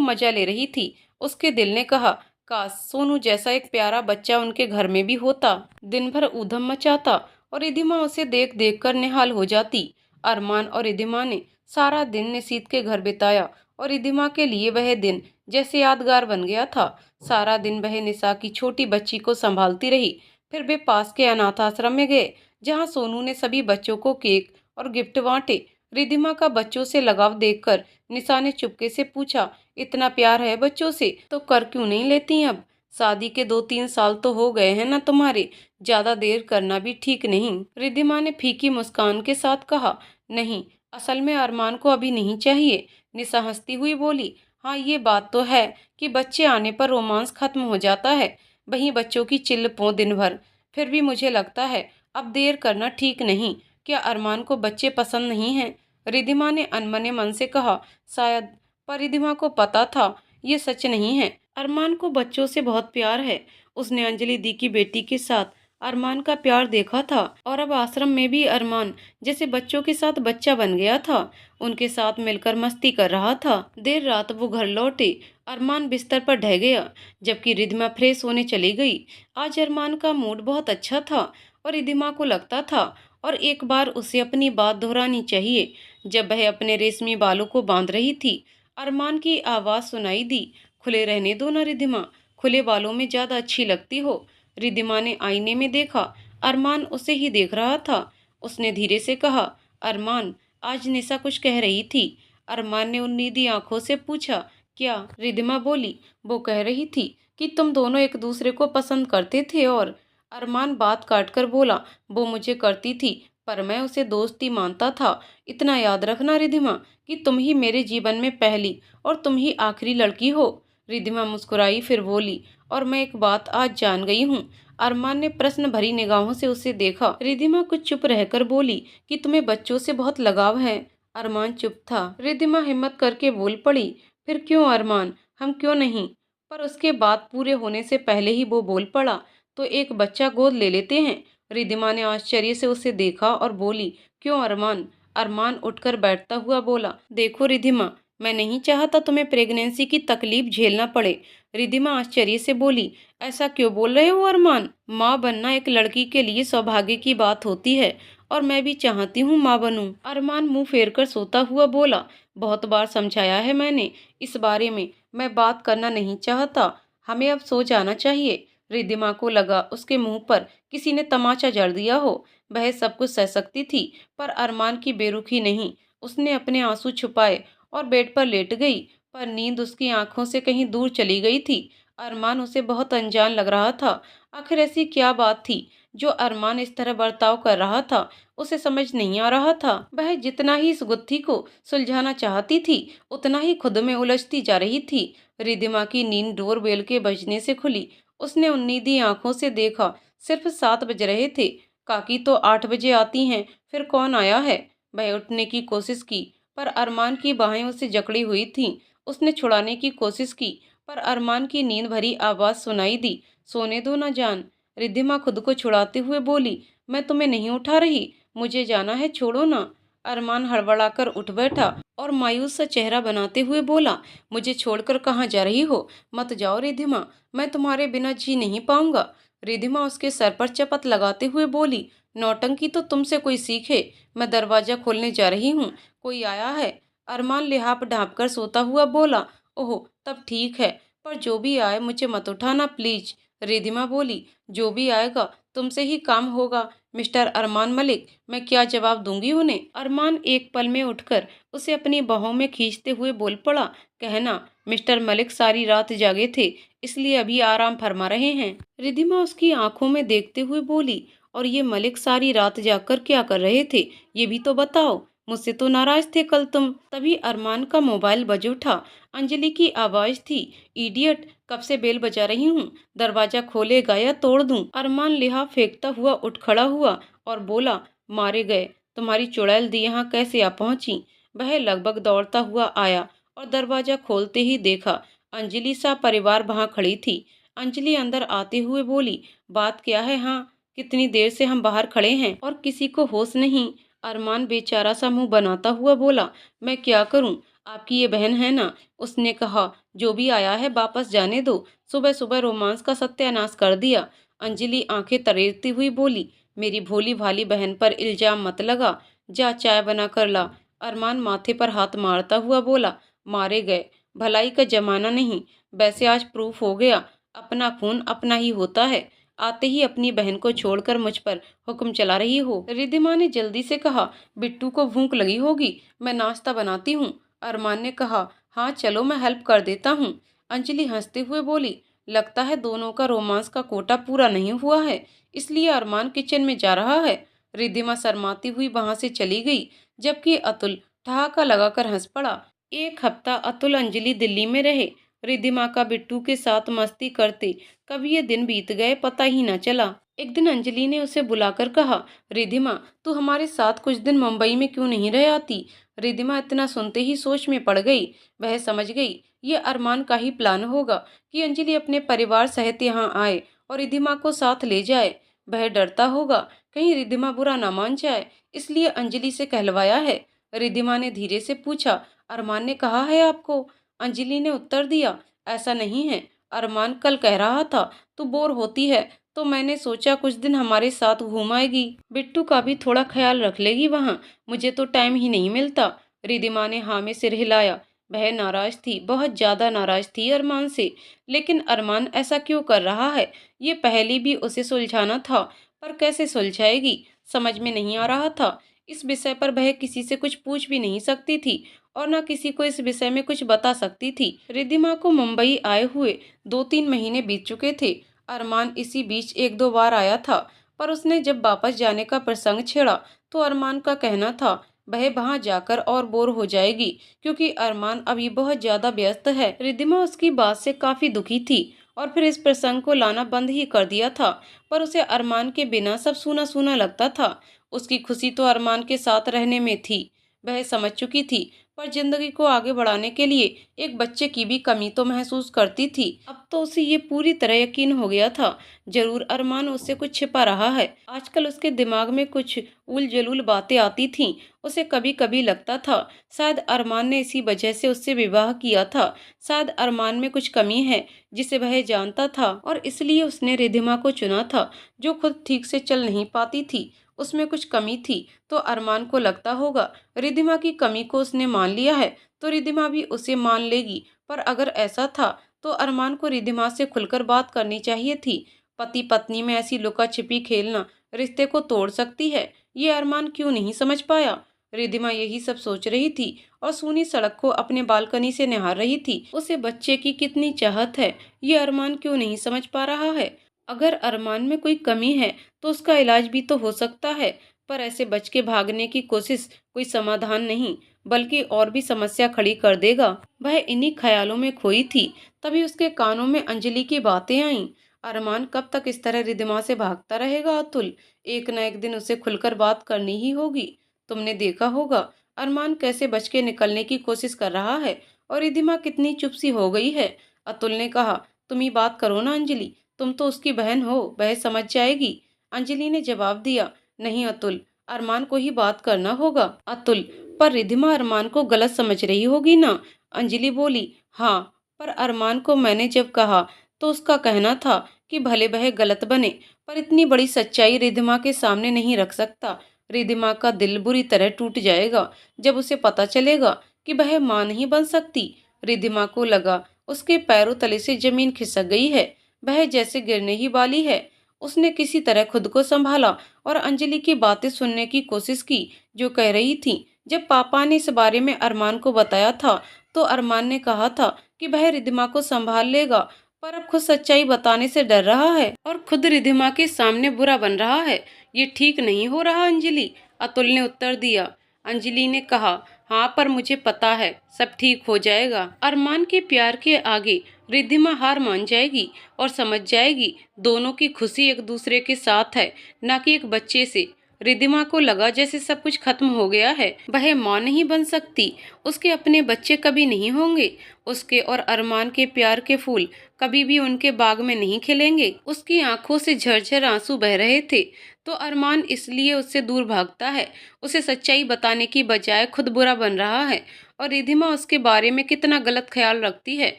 मजा ले रही थी। उसके दिल ने कहा, काश सोनू जैसा एक प्यारा बच्चा उनके घर में भी होता। दिन भर ऊधम मचाता और रिधिमा उसे देख देख कर निहाल हो जाती। अरमान और रिधिमा ने सारा दिन निशीत के घर बिताया और रिधिमा के लिए वह दिन जैसे यादगार बन गया था। सारा दिन वह निशा की छोटी बच्ची को संभालती रही। फिर वे पास के अनाथ आश्रम में गए, जहाँ सोनू ने सभी बच्चों को केक और गिफ्ट बांटे। रिधिमा का बच्चों से लगाव देखकर निशा ने चुपके से पूछा, इतना प्यार है बच्चों से तो कर क्यों नहीं लेती अब? शादी के 2-3 साल तो हो गए हैं ना तुम्हारे, ज्यादा देर करना भी ठीक नहीं। रिद्धिमा ने फीकी मुस्कान के साथ कहा, नहीं, असल में अरमान को अभी नहीं चाहिए। निशा हंसती हुई बोली, हाँ ये बात तो है कि बच्चे आने पर रोमांस खत्म हो जाता है, वहीं बच्चों की चिल्ल पो दिन भर। फिर भी मुझे लगता है अब देर करना ठीक नहीं। क्या अरमान को बच्चे पसंद नहीं हैं? रिद्धिमा ने अनमने मन से कहा, शायद। पर रिद्धिमा को पता था ये सच नहीं है। अरमान को बच्चों से बहुत प्यार है। उसने अंजलि दी की बेटी के साथ अरमान का प्यार देखा था और अब आश्रम में भी अरमान जैसे बच्चों के साथ बच्चा बन गया था। उनके साथ मिलकर मस्ती कर रहा था। देर रात वो घर लौटे। अरमान बिस्तर पर ढह गया, जबकि रिद्धिमा फ्रेश होने चली गई। आज अरमान का मूड बहुत अच्छा था और रिद्धिमा को लगता था और एक बार उसे अपनी बात दोहरानी चाहिए। जब वह अपने रेशमी बालों को बांध रही थी, अरमान की आवाज सुनाई दी, खुले रहने दो ना रिद्धिमा, खुले बालों में ज्यादा अच्छी लगती हो। रिद्धिमा ने आईने में देखा, अरमान उसे ही देख रहा था। उसने धीरे से कहा, अरमान, आज निशा कुछ कह रही थी। अरमान ने उम्मीदी आंखों से पूछा, क्या? रिद्धिमा बोली, वो कह रही थी कि तुम दोनों एक दूसरे को पसंद करते थे। और अरमान बात काट कर बोला, वो मुझे करती थी पर मैं उसे दोस्ती मानता था। इतना याद रखना रिद्धिमा कि तुम ही मेरे जीवन में पहली और तुम ही आखिरी लड़की हो। रिद्धिमा मुस्कुराई, फिर बोली, और मैं एक बात आज जान गई हूँ। अरमान ने प्रश्न भरी निगाहों से उसे देखा। रिद्धिमा कुछ चुप रहकर बोली कि तुम्हें बच्चों से बहुत लगाव है। अरमान चुप था। रिद्धिमा हिम्मत करके बोल पड़ी, फिर क्यों अरमान, हम क्यों नहीं? पर उसके बात पूरे होने से पहले ही वो बोल पड़ा, तो एक बच्चा गोद ले लेते हैं। रिद्धिमा ने आश्चर्य से उसे देखा और बोली, क्यों अरमान? अरमान उठकर बैठता हुआ बोला, देखो रिद्धिमा, मैं नहीं चाहता तुम्हें प्रेगनेंसी की तकलीफ झेलना पड़े। रिद्धिमा आश्चर्य से बोली, ऐसा क्यों बोल रहे हो अरमान? माँ बनना एक लड़की के लिए सौभाग्य की बात होती है और मैं भी चाहती हूँ माँ बनूं। अरमान मुंह फेर कर सोता हुआ बोला, बहुत बार समझाया है मैंने, इस बारे में मैं बात करना नहीं चाहता, हमें अब सो जाना चाहिए। रिद्धिमा को लगा उसके मुंह पर किसी ने तमाचा जड़ दिया हो। वह सब कुछ सह सकती थी, पर अरमान की बेरुखी नहीं। उसने अपने आंसू छुपाए और बेड पर लेट गई, पर नींद उसकी आंखों से कहीं दूर चली गई थी। अरमान उसे बहुत अनजान लग रहा था। आखिर ऐसी क्या बात थी जो अरमान इस तरह बर्ताव कर रहा था? उसे समझ नहीं आ रहा था। वह जितना ही इस गुत्थी को सुलझाना चाहती थी, उतना ही खुद में उलझती जा रही थी। रिद्धिमा की नींद डोरबेल के बजने से खुली। उसने उन्नीदी आंखों से देखा, सिर्फ 7 बज रहे थे। काकी तो 8 बजे आती हैं, फिर कौन आया है? वह उठने की कोशिश की, पर अरमान की बाहें उसे जकड़ी हुई थीं। उसने छुड़ाने की कोशिश की, पर अरमान की नींद भरी आवाज सुनाई दी, सोने दो ना जान। रिद्धिमा खुद को छुड़ाते हुए बोली, मैं तुम्हें नहीं उठा रही, मुझे जाना है, छोड़ो ना। अरमान हड़बड़ाकर उठ बैठा और मायूस सा चेहरा बनाते हुए बोला, मुझे छोड़कर कहाँ जा रही हो? मत जाओ रिद्धिमा, मैं तुम्हारे बिना जी नहीं पाऊंगा। रिद्धिमा उसके सर पर चपत लगाते हुए बोली, नौटंकी तो तुमसे कोई सीखे, मैं दरवाजा खोलने जा रही हूँ, कोई आया है? अरमान लिहाफ ढाँप कर सोता हुआ बोला, ओह तब ठीक है, पर जो भी आए मुझे मत उठाना प्लीज। रिद्धिमा बोली, जो भी आएगा तुमसे ही काम होगा, मिस्टर अरमान मलिक। मैं क्या जवाब दूंगी उन्हें? अरमान एक पल में उठकर उसे अपनी बाहों में खींचते हुए बोल पड़ा, कहना, मिस्टर मलिक सारी रात जागे थे, इसलिए अभी आराम फरमा रहे हैं। रिद्धिमा उसकी आंखों में देखते हुए बोली, और ये मलिक सारी रात जागकर क्या कर रहे थे, ये भी तो बताओ। मुझसे तो नाराज थे कल तुम। तभी अरमान का मोबाइल बज उठा। अंजलि की आवाज थी, इडियट, कब से बेल बजा रही हूँ, दरवाजा खोलेगा या तोड़ दूं? अरमान लिहाफ फेंकता हुआ उठ खड़ा हुआ और बोला, मारे गए, तुम्हारी चुड़ैल दी यहाँ कैसे आ पहुंची? वह लगभग दौड़ता हुआ आया और दरवाजा खोलते ही देखा अंजलि सा परिवार वहां खड़ी थी। अंजलि अंदर आते हुए बोली, बात क्या है? हाँ, कितनी देर से हम बाहर खड़े हैं और किसी को होश नहीं। अरमान बेचारा सा मुंह बनाता हुआ बोला, मैं क्या करूं, आपकी ये बहन है ना? उसने कहा, जो भी आया है वापस जाने दो, सुबह सुबह रोमांस का सत्यानाश कर दिया। अंजलि आंखें तरेरती हुई बोली, मेरी भोली भाली बहन पर इल्जाम मत लगा। जा चाय बना कर ला। अरमान माथे पर हाथ मारता हुआ बोला। मारे गए, भलाई का जमाना नहीं। वैसे आज प्रूफ हो गया, अपना खून अपना ही होता है। आते ही अपनी बहन को छोड़कर मुझ पर हुक्म चला रही हो। रिद्धिमा ने जल्दी से कहा। बिट्टू को भूख लगी होगी, मैं नाश्ता बनाती हूँ। अरमान ने कहा, हाँ चलो मैं हेल्प कर देता हूँ। अंजलि हंसते हुए बोली, लगता है दोनों का रोमांस का कोटा पूरा नहीं हुआ है, इसलिए अरमान किचन में जा रहा है। रिद्धिमा शर्माती हुई वहां से चली गई, जबकि अतुल ठहाका लगाकर हंस पड़ा। एक हफ्ता अतुल अंजलि दिल्ली में रहे। रिद्धिमा का बिट्टू के साथ मस्ती करते कभी ये दिन बीत गए पता ही न चला। एक दिन अंजलि ने उसे बुलाकर कहा, रिद्धिमा तू हमारे साथ कुछ दिन मुंबई में क्यों नहीं रह आती। रिद्धिमा इतना सुनते ही सोच में पड़ गई। वह समझ गई ये अरमान का ही प्लान होगा कि अंजलि अपने परिवार सहित यहाँ आए और रिद्धिमा को साथ ले जाए। वह डरता होगा कहीं रिद्धिमा बुरा न मान जाए, इसलिए अंजलि से कहलवाया है। रिद्धिमा ने धीरे से पूछा, अरमान ने कहा है आपको। अंजलि ने उत्तर दिया, ऐसा नहीं है, अरमान कल कह रहा था तू बोर होती है तो मैंने सोचा कुछ दिन हमारे साथ घूम आएगी, बिट्टू का भी थोड़ा ख्याल रख लेगी वहाँ, मुझे तो टाइम ही नहीं मिलता। रिद्धिमा ने हाँ में सिर हिलाया। वह नाराज थी, बहुत ज्यादा नाराज थी अरमान से। लेकिन अरमान ऐसा क्यों कर रहा है, ये पहले भी उसे सुलझाना था, पर कैसे सुलझाएगी समझ में नहीं आ रहा था। इस विषय पर वह किसी से कुछ पूछ भी नहीं सकती थी और न किसी को इस विषय में कुछ बता सकती थी। रिद्धिमा को मुंबई आए हुए 2-3 महीने बीत चुके थे। अरमान इसी बीच एक दो बार आया था, पर उसने जब वापस जाने का प्रसंग छेड़ा तो अरमान का कहना था वह वहां जाकर और बोर हो जाएगी, क्योंकि अरमान अभी बहुत ज्यादा व्यस्त है। रिद्धिमा उसकी बात से काफी दुखी थी और फिर इस प्रसंग को लाना बंद ही कर दिया था, पर उसे अरमान के बिना सब सूना सूना लगता था। उसकी खुशी तो अरमान के साथ रहने में थी, वह समझ चुकी थी, पर जिंदगी को आगे बढ़ाने के लिए एक बच्चे की भी कमी तो महसूस करती थी। अब तो उसे ये पूरी तरह यकीन हो गया था, जरूर अरमान उससे कुछ छिपा रहा है। आजकल उसके दिमाग में कुछ उल जलूल बातें आती थीं। उसे कभी कभी लगता था शायद अरमान ने इसी वजह से उससे विवाह किया था। शायद अरमान में कुछ कमी है जिसे वह जानता था और इसलिए उसने रिद्धिमा को चुना था, जो खुद ठीक से चल नहीं पाती थी। उसमें कुछ कमी थी तो अरमान को लगता होगा रिद्धिमा की कमी को उसने मान लिया है तो रिद्धिमा भी उसे मान लेगी। पर अगर ऐसा था तो अरमान को रिद्धिमा से खुलकर बात करनी चाहिए थी। पति पत्नी में ऐसी लुका छिपी खेलना रिश्ते को तोड़ सकती है, ये अरमान क्यों नहीं समझ पाया। रिद्धिमा यही सब सोच रही थी और सूनी सड़क को अपने बालकनी से निहार रही थी। उसे बच्चे की कितनी चाहत है, ये अरमान क्यों नहीं समझ पा रहा है। अगर अरमान में कोई कमी है तो उसका इलाज भी तो हो सकता है, पर ऐसे बच के भागने की कोशिश कोई समाधान नहीं, बल्कि और भी समस्या खड़ी कर देगा। वह इन्हीं ख्यालों में खोई थी, तभी उसके कानों में अंजलि की बातें आईं। अरमान कब तक इस तरह रिद्धिमा से भागता रहेगा अतुल, एक न एक दिन उसे खुलकर बात करनी ही होगी। तुमने देखा होगा अरमान कैसे बच के निकलने की कोशिश कर रहा है और रिद्धिमा कितनी चुप सी हो गई है। अतुल ने कहा, तुम ही बात करो ना अंजलि, तुम तो उसकी बहन हो, वह समझ जाएगी। अंजलि ने जवाब दिया, नहीं अतुल, अरमान को ही बात करना होगा। अतुल, पर रिद्धिमा अरमान को गलत समझ रही होगी ना। अंजलि बोली, हाँ, पर अरमान को मैंने जब कहा तो उसका कहना था कि भले वह गलत बने, पर इतनी बड़ी सच्चाई रिद्धिमा के सामने नहीं रख सकता। रिद्धिमा का दिल बुरी तरह टूट जाएगा जब उसे पता चलेगा कि वह मां नहीं बन सकती। रिद्धिमा को लगा उसके पैरों तले से जमीन खिसक गई है, वह जैसे गिरने ही वाली है। उसने किसी तरह खुद को संभाला और अंजलि की बातें सुनने की कोशिश की, जो कह रही थी जब पापा ने इस बारे में अरमान को बताया था तो अरमान ने कहा था कि वह रिद्धिमा को संभाल लेगा, पर अब खुद सच्चाई बताने से डर रहा है और खुद रिद्धिमा के सामने बुरा बन रहा है। ये ठीक नहीं हो रहा अंजलि, अतुल ने उत्तर दिया। अंजलि ने कहा, हाँ पर मुझे पता है सब ठीक हो जाएगा। अरमान के प्यार के आगे रिद्धिमा हार मान जाएगी और समझ जाएगी दोनों की खुशी एक दूसरे के साथ है, न कि एक बच्चे से। रिद्धिमा को लगा जैसे सब कुछ खत्म हो गया है, वह मां नहीं बन सकती, उसके अपने बच्चे कभी नहीं होंगे, उसके और अरमान के प्यार के फूल कभी भी उनके बाग में नहीं खिलेंगे। उसकी आंखों से झरझर आंसू बह रहे थे तो अरमान इसलिए उससे दूर भागता है, उसे सच्चाई बताने की बजाय खुद बुरा बन रहा है और रिद्धिमा उसके बारे में कितना गलत ख्याल रखती है।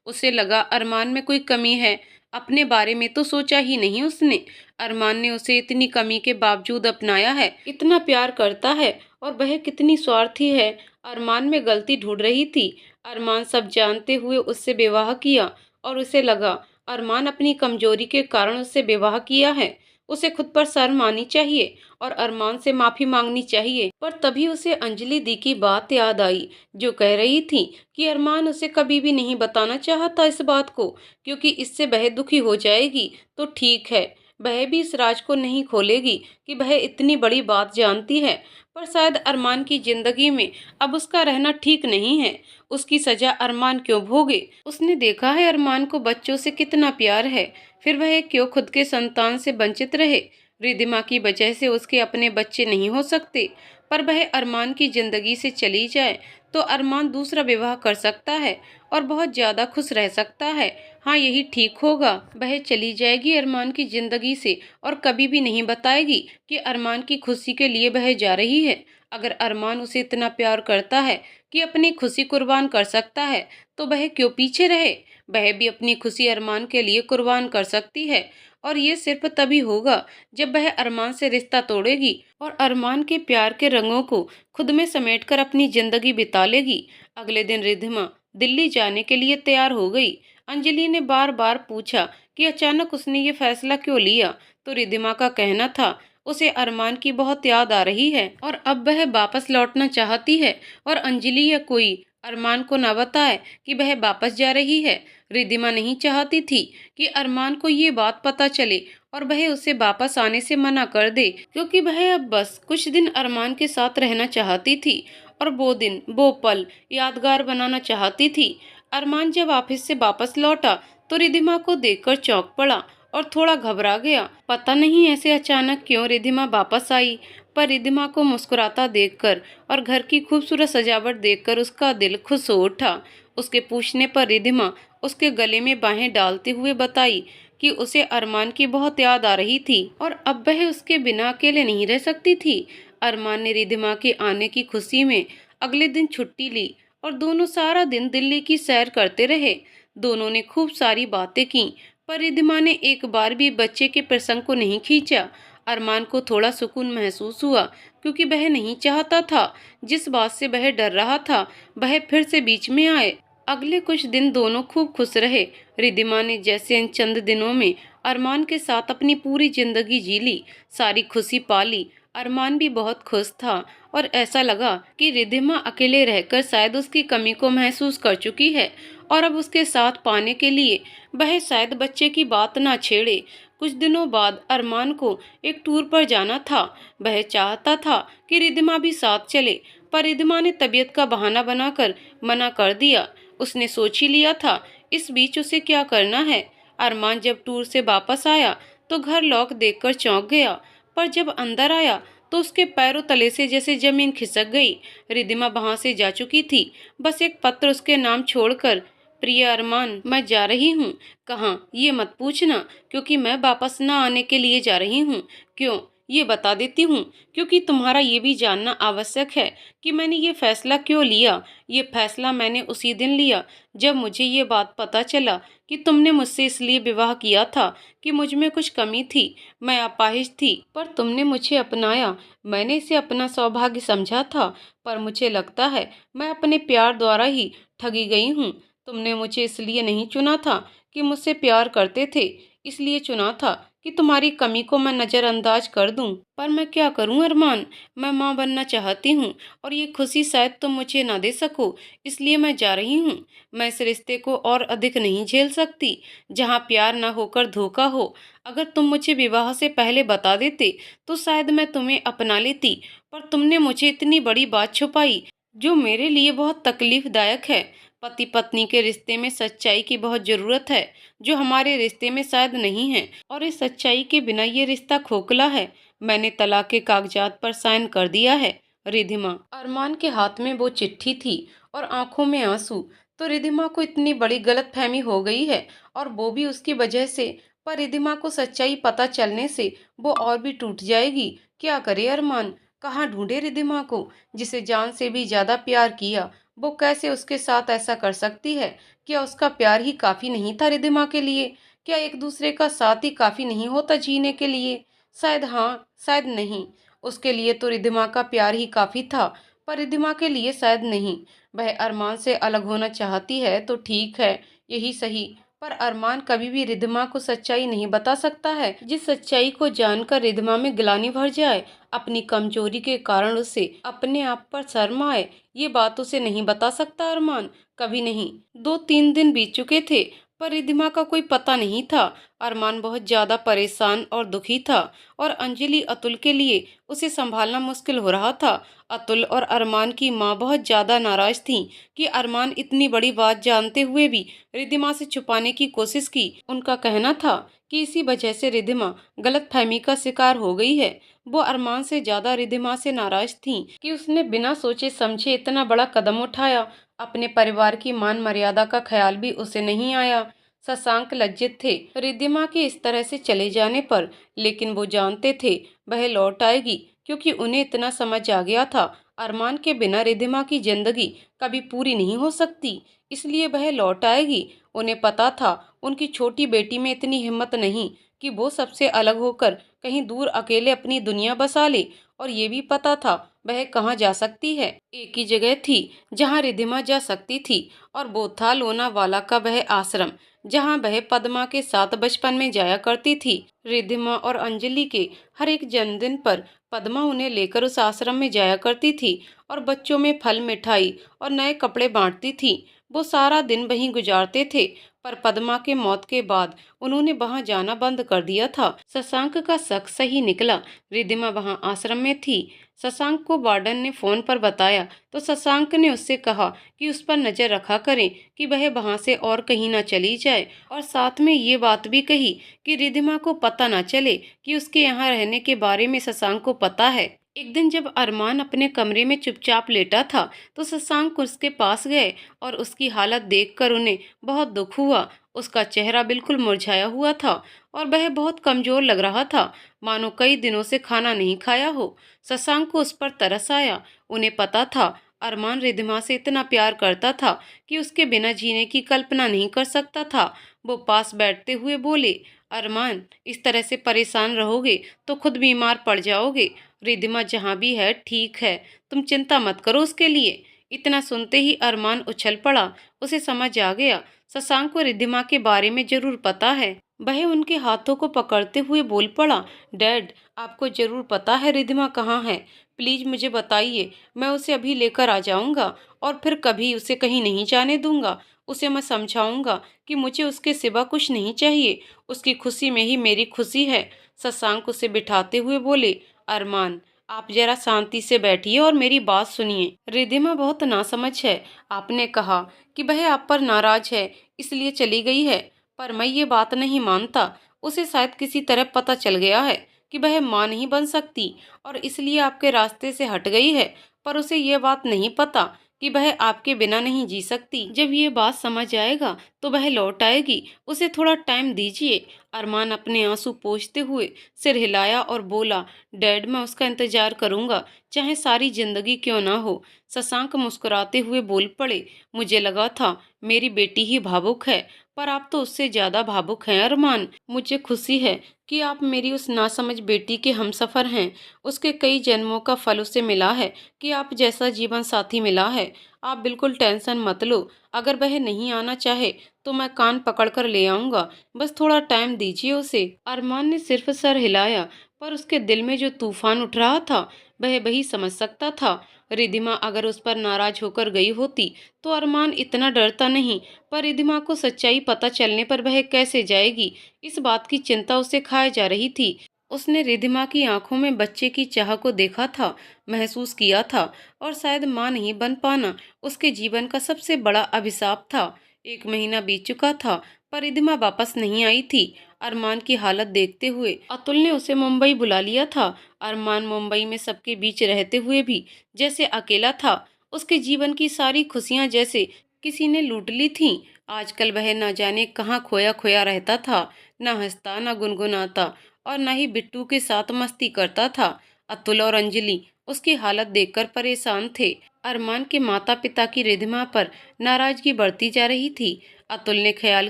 उसे लगा अरमान में कोई कमी है, अपने बारे में तो सोचा ही नहीं उसने। अरमान ने उसे इतनी कमी के बावजूद अपनाया है, इतना प्यार करता है, और वह कितनी स्वार्थी है। अरमान में गलती ढूंढ रही थी। अरमान सब जानते हुए उससे विवाह किया, और उसे लगा अरमान अपनी कमजोरी के कारण उससे विवाह किया है। उसे खुद पर शर्म आनी चाहिए और अरमान से माफी मांगनी चाहिए। पर तभी उसे अंजलि दी की बात याद आई, जो कह रही थी कि अरमान उसे कभी भी नहीं बताना चाहता इस बात को, क्योंकि इससे वह दुखी हो जाएगी। तो ठीक है, वह भी इस राज को नहीं खोलेगी कि वह इतनी बड़ी बात जानती है। पर शायद अरमान की जिंदगी में अब उसका रहना ठीक नहीं है। उसकी सजा अरमान क्यों भोगे? उसने देखा है अरमान को बच्चों से कितना प्यार है, फिर वह क्यों खुद के संतान से वंचित रहे? रिधिमा की वजह से उसके अपने बच्चे नहीं हो सकते, पर वह अरमान की जिंदगी से चली जाए तो अरमान दूसरा विवाह कर सकता है और बहुत ज्यादा खुश रह सकता है। हाँ, यही ठीक होगा। वह चली जाएगी अरमान की जिंदगी से और कभी भी नहीं बताएगी कि अरमान की खुशी के लिए वह जा रही है। अगर अरमान उसे इतना प्यार करता है कि अपनी खुशी कुर्बान कर सकता है, तो वह क्यों पीछे रहे? वह भी अपनी खुशी अरमान के लिए कुर्बान कर सकती है, और ये सिर्फ तभी होगा जब वह अरमान से रिश्ता तोड़ेगी और अरमान के प्यार के रंगों को खुद में समेटकर अपनी जिंदगी बिता लेगी। अगले दिन रिधिमा दिल्ली जाने के लिए तैयार हो गई। अंजलि ने बार बार पूछा कि अचानक उसने ये फैसला क्यों लिया, तो रिधिमा का कहना था उसे अरमान की बहुत याद आ रही है और अब वह वापस लौटना चाहती है, और अंजलि या कोई अरमान को न बताए कि वह वापस जा रही है। रिधिमा नहीं चाहती थी कि अरमान को ये बात पता चले और वह उसे वापस आने से मना कर दे, क्योंकि वह अब बस कुछ दिन अरमान के साथ रहना चाहती थी और वो दिन वो पल यादगार बनाना चाहती थी। अरमान जब ऑफिस से वापस लौटा तो रिधिमा को देखकर चौंक पड़ा और थोड़ा घबरा गया। पता नहीं ऐसे अचानक क्यों रिधिमा वापस आई, पर रिधिमा को मुस्कुराता देखकर और घर की खूबसूरत सजावट देखकर उसका दिल खुश हो उठा। उसके पूछने पर रिधिमा उसके गले में बाहें डालते हुए बताई कि उसे अरमान की बहुत याद आ रही थी और अब वह उसके बिना अकेले नहीं रह सकती थी। अरमान ने रिधिमा के आने की खुशी में अगले दिन छुट्टी ली और दोनों सारा दिन दिल्ली की सैर करते रहे। दोनों ने खूब सारी बातें की, पर रिधिमा ने एक बार भी बच्चे के प्रसंग को नहीं खींचा। अरमान को थोड़ा सुकून महसूस हुआ, क्योंकि वह नहीं चाहता था जिस बात से वह डर रहा था वह फिर से बीच में आए। अगले कुछ दिन दोनों खूब खुश रहे। रिधिमा ने जैसे इन चंद दिनों में अरमान के साथ अपनी पूरी जिंदगी जी ली, सारी खुशी पाली। अरमान भी बहुत खुश था और ऐसा लगा कि रिधिमा अकेले रहकर शायद उसकी कमी को महसूस कर चुकी है और अब उसके साथ पाने के लिए वह शायद बच्चे की बात ना छेड़े। कुछ दिनों बाद अरमान को एक टूर पर जाना था। वह चाहता था कि रिधिमा भी साथ चले, पर रिधिमा ने तबीयत का बहाना बनाकर मना कर दिया। उसने सोच ही लिया था इस बीच उसे क्या करना है। अरमान जब टूर से वापस आया तो घर लॉक देखकर चौंक गया, पर जब अंदर आया तो उसके पैरों तले से जैसे जमीन खिसक गई। रिधिमा वहां से जा चुकी थी, बस एक पत्र उसके नाम छोड़कर। प्रिय अरमान, मैं जा रही हूँ। कहाँ ये मत पूछना, क्योंकि मैं वापस न आने के लिए जा रही हूँ। क्यों, ये बता देती हूँ, क्योंकि तुम्हारा ये भी जानना आवश्यक है कि मैंने ये फैसला क्यों लिया। ये फैसला मैंने उसी दिन लिया जब मुझे ये बात पता चला कि तुमने मुझसे इसलिए विवाह किया था कि मुझ में कुछ कमी थी, मैं अपाहिज थी, पर तुमने मुझे अपनाया। मैंने इसे अपना सौभाग्य समझा था, पर मुझे लगता है मैं अपने प्यार द्वारा ही ठगी गई हूँ। तुमने मुझे इसलिए नहीं चुना था कि मुझसे प्यार करते थे, इसलिए चुना था कि तुम्हारी कमी को मैं नज़रअंदाज कर दूं। पर मैं क्या करूं अरमान, मैं माँ बनना चाहती हूँ और ये खुशी शायद तुम मुझे ना दे सको, इसलिए मैं जा रही हूँ। मैं इस रिश्ते को और अधिक नहीं झेल सकती जहाँ प्यार ना होकर धोखा हो। अगर तुम मुझे विवाह से पहले बता देते तो शायद मैं तुम्हें अपना लेती, पर तुमने मुझे इतनी बड़ी बात छुपाई जो मेरे लिए बहुत तकलीफदायक है। पति पत्नी के रिश्ते में सच्चाई की बहुत जरूरत है, जो हमारे रिश्ते में शायद नहीं है, और इस सच्चाई के बिना ये रिश्ता खोखला है। मैंने तलाक के कागजात पर साइन कर दिया है। रिधिमा। अरमान के हाथ में वो चिट्ठी थी और आंखों में आंसू। तो रिधिमा को इतनी बड़ी गलतफहमी हो गई है, और वो भी उसकी वजह से। पर रिधिमा को सच्चाई पता चलने से वो और भी टूट जाएगी। क्या करे अरमान, कहाँ ढूंढे रिधिमा को, जिसे जान से भी ज्यादा प्यार किया। वो कैसे उसके साथ ऐसा कर सकती है? क्या उसका प्यार ही काफी नहीं था रिधिमा के लिए? क्या एक दूसरे का साथ ही काफी नहीं होता जीने के लिए? शायद हाँ, शायद नहीं। उसके लिए तो रिद्धिमा का प्यार ही काफी था, पर रिद्धिमा के लिए शायद नहीं। वह अरमान से अलग होना चाहती है तो ठीक है, यही सही। पर अरमान कभी भी रिद्धिमा को सच्चाई नहीं बता सकता है। जिस सच्चाई को जानकर रिद्धिमा में ग्लानि भर जाए, अपनी कमजोरी के कारण उसे अपने आप पर शर्म आए, ये बात उसे नहीं बता सकता अरमान, कभी नहीं। 2-3 दिन बीत चुके थे, पर रिद्धिमा का कोई पता नहीं था। अरमान बहुत ज्यादा परेशान और दुखी था, और अंजलि अतुल के लिए उसे संभालना मुश्किल हो रहा था। अतुल और अरमान की माँ बहुत ज्यादा नाराज थी कि अरमान इतनी बड़ी बात जानते हुए भी रिद्धिमा से छुपाने की कोशिश की। उनका कहना था कि इसी वजह से रिद्धिमा गलतफहमी का शिकार हो गई है। वो अरमान से ज्यादा रिद्धिमा से नाराज थीं कि उसने बिना सोचे समझे इतना बड़ा कदम उठाया। अपने परिवार की मान मर्यादा का ख्याल भी उसे नहीं आया। शशांक लज्जित थे रिद्धिमा के इस तरह से चले जाने पर, लेकिन वो जानते थे वह लौट आएगी, क्योंकि उन्हें इतना समझ आ गया था अरमान के बिना रिद्धिमा की जिंदगी कभी पूरी नहीं हो सकती, इसलिए वह लौट आएगी। उन्हें पता था उनकी छोटी बेटी में इतनी हिम्मत नहीं कि वो सबसे अलग होकर कहीं दूर अकेले अपनी दुनिया बसा ले, और ये भी पता था वह कहाँ जा सकती है। एक ही जगह थी जहाँ रिद्धिमा जा सकती थी, और वो था लोनावाला का वह आश्रम जहाँ वह पद्मा के साथ बचपन में जाया करती थी। रिद्धिमा और अंजलि के हर एक जन्मदिन पर पद्मा उन्हें लेकर उस आश्रम में जाया करती थी, और बच्चों में फल मिठाई और नए कपड़े बांटती थी। वो सारा दिन वहीं गुजारते थे, पर पद्मा के मौत के बाद उन्होंने वहां जाना बंद कर दिया था। शशांक का शक सही निकला, रिद्धिमा वहां आश्रम में थी। शशांक को वार्डन ने फोन पर बताया तो शशांक ने उससे कहा कि उस पर नजर रखा करें कि वह वहां से और कहीं ना चली जाए, और साथ में ये बात भी कही कि रिद्धिमा को पता ना चले कि उसके यहाँ रहने के बारे में शशांक को पता है। एक दिन जब अरमान अपने कमरे में चुपचाप लेटा था, तो शशांक उसके पास गए, और उसकी हालत देखकर उन्हें बहुत दुख हुआ। उसका चेहरा बिल्कुल मुरझाया हुआ था, और वह बहुत कमजोर लग रहा था, मानो कई दिनों से खाना नहीं खाया हो। शशांक को उस पर तरस आया। उन्हें पता था अरमान रिद्धिमा से इतना प्यार करता था कि उसके बिना जीने की कल्पना नहीं कर सकता था। वो पास बैठते हुए बोले, अरमान, इस तरह से परेशान रहोगे तो खुद बीमार पड़ जाओगे। रिद्धिमा जहाँ भी है ठीक है, तुम चिंता मत करो उसके लिए। इतना सुनते ही अरमान उछल पड़ा। उसे समझ आ गया शशांक को रिद्धिमा के बारे में जरूर पता है। वह उनके हाथों को पकड़ते हुए बोल पड़ा, डैड, आपको जरूर पता है रिद्धिमा कहाँ है। प्लीज मुझे बताइए, मैं उसे अभी लेकर आ जाऊंगा, और फिर कभी उसे कहीं नहीं जाने दूंगा। उसे मैं समझाऊंगा कि मुझे उसके सिवा कुछ नहीं चाहिए, उसकी खुशी में ही मेरी खुशी है। शशांक उसे बिठाते हुए बोले, अरमान, आप जरा शांति से बैठिए और मेरी बात सुनिए। रिद्धिमा बहुत नासमझ है। आपने कहा कि वह आप पर नाराज है, इसलिए चली गई है, पर मैं ये बात नहीं मानता। उसे शायद किसी तरह पता चल गया है कि वह मां नहीं बन सकती, और इसलिए आपके रास्ते से हट गई है। पर उसे ये बात नहीं पता कि वह आपके बिना नहीं जी सकती। जब ये बात समझ आएगा तो वह लौट आएगी। उसे थोड़ा टाइम दीजिए। अरमान अपने आंसू पोंछते हुए सिर हिलाया और बोला, डैड, मैं उसका इंतजार करूंगा, चाहे सारी जिंदगी क्यों ना हो। शशांक मुस्कुराते हुए बोल पड़े, मुझे लगा था मेरी बेटी ही भावुक है, पर आप तो उससे ज्यादा भावुक हैं अरमान। मुझे खुशी है कि आप मेरी उस नासमझ बेटी के हमसफर हैं। उसके कई जन्मों का फल उसे मिला है कि आप जैसा जीवन साथी मिला है। आप बिल्कुल टेंशन मत लो। अगर वह नहीं आना चाहे तो मैं कान पकड़कर ले आऊंगा, बस थोड़ा टाइम दीजिए उसे। अरमान ने सिर्फ सर हिलाया, पर उसके दिल में जो तूफान उठ रहा था वह वही समझ सकता था। रिद्धिमा अगर उस पर नाराज होकर गई होती तो अरमान इतना डरता नहीं, पर रिद्धिमा को सच्चाई पता चलने पर वह कैसे जाएगी, इस बात की चिंता उसे खाए जा रही थी। उसने रिद्धिमा की आंखों में बच्चे की चाह को देखा था, महसूस किया था, और शायद मां नहीं बन पाना उसके जीवन का सबसे बड़ा अभिशाप था। 1 महीना बीत चुका था, पर रिद्धिमा वापस नहीं आई थी। अरमान की हालत देखते हुए अतुल ने उसे मुंबई बुला लिया था। अरमान मुंबई में सबके बीच रहते हुए भी जैसे अकेला था। उसके जीवन की सारी खुशियां जैसे किसी ने लूट ली थीं। आजकल वह न जाने कहाँ खोया खोया रहता था, न हंसता, न गुनगुनाता, और न ही बिट्टू के साथ मस्ती करता था। अतुल और अंजलि उसकी हालत देखकर परेशान थे। अरमान के माता पिता की रिद्धिमा पर नाराजगी बढ़ती जा रही थी। अतुल ने ख्याल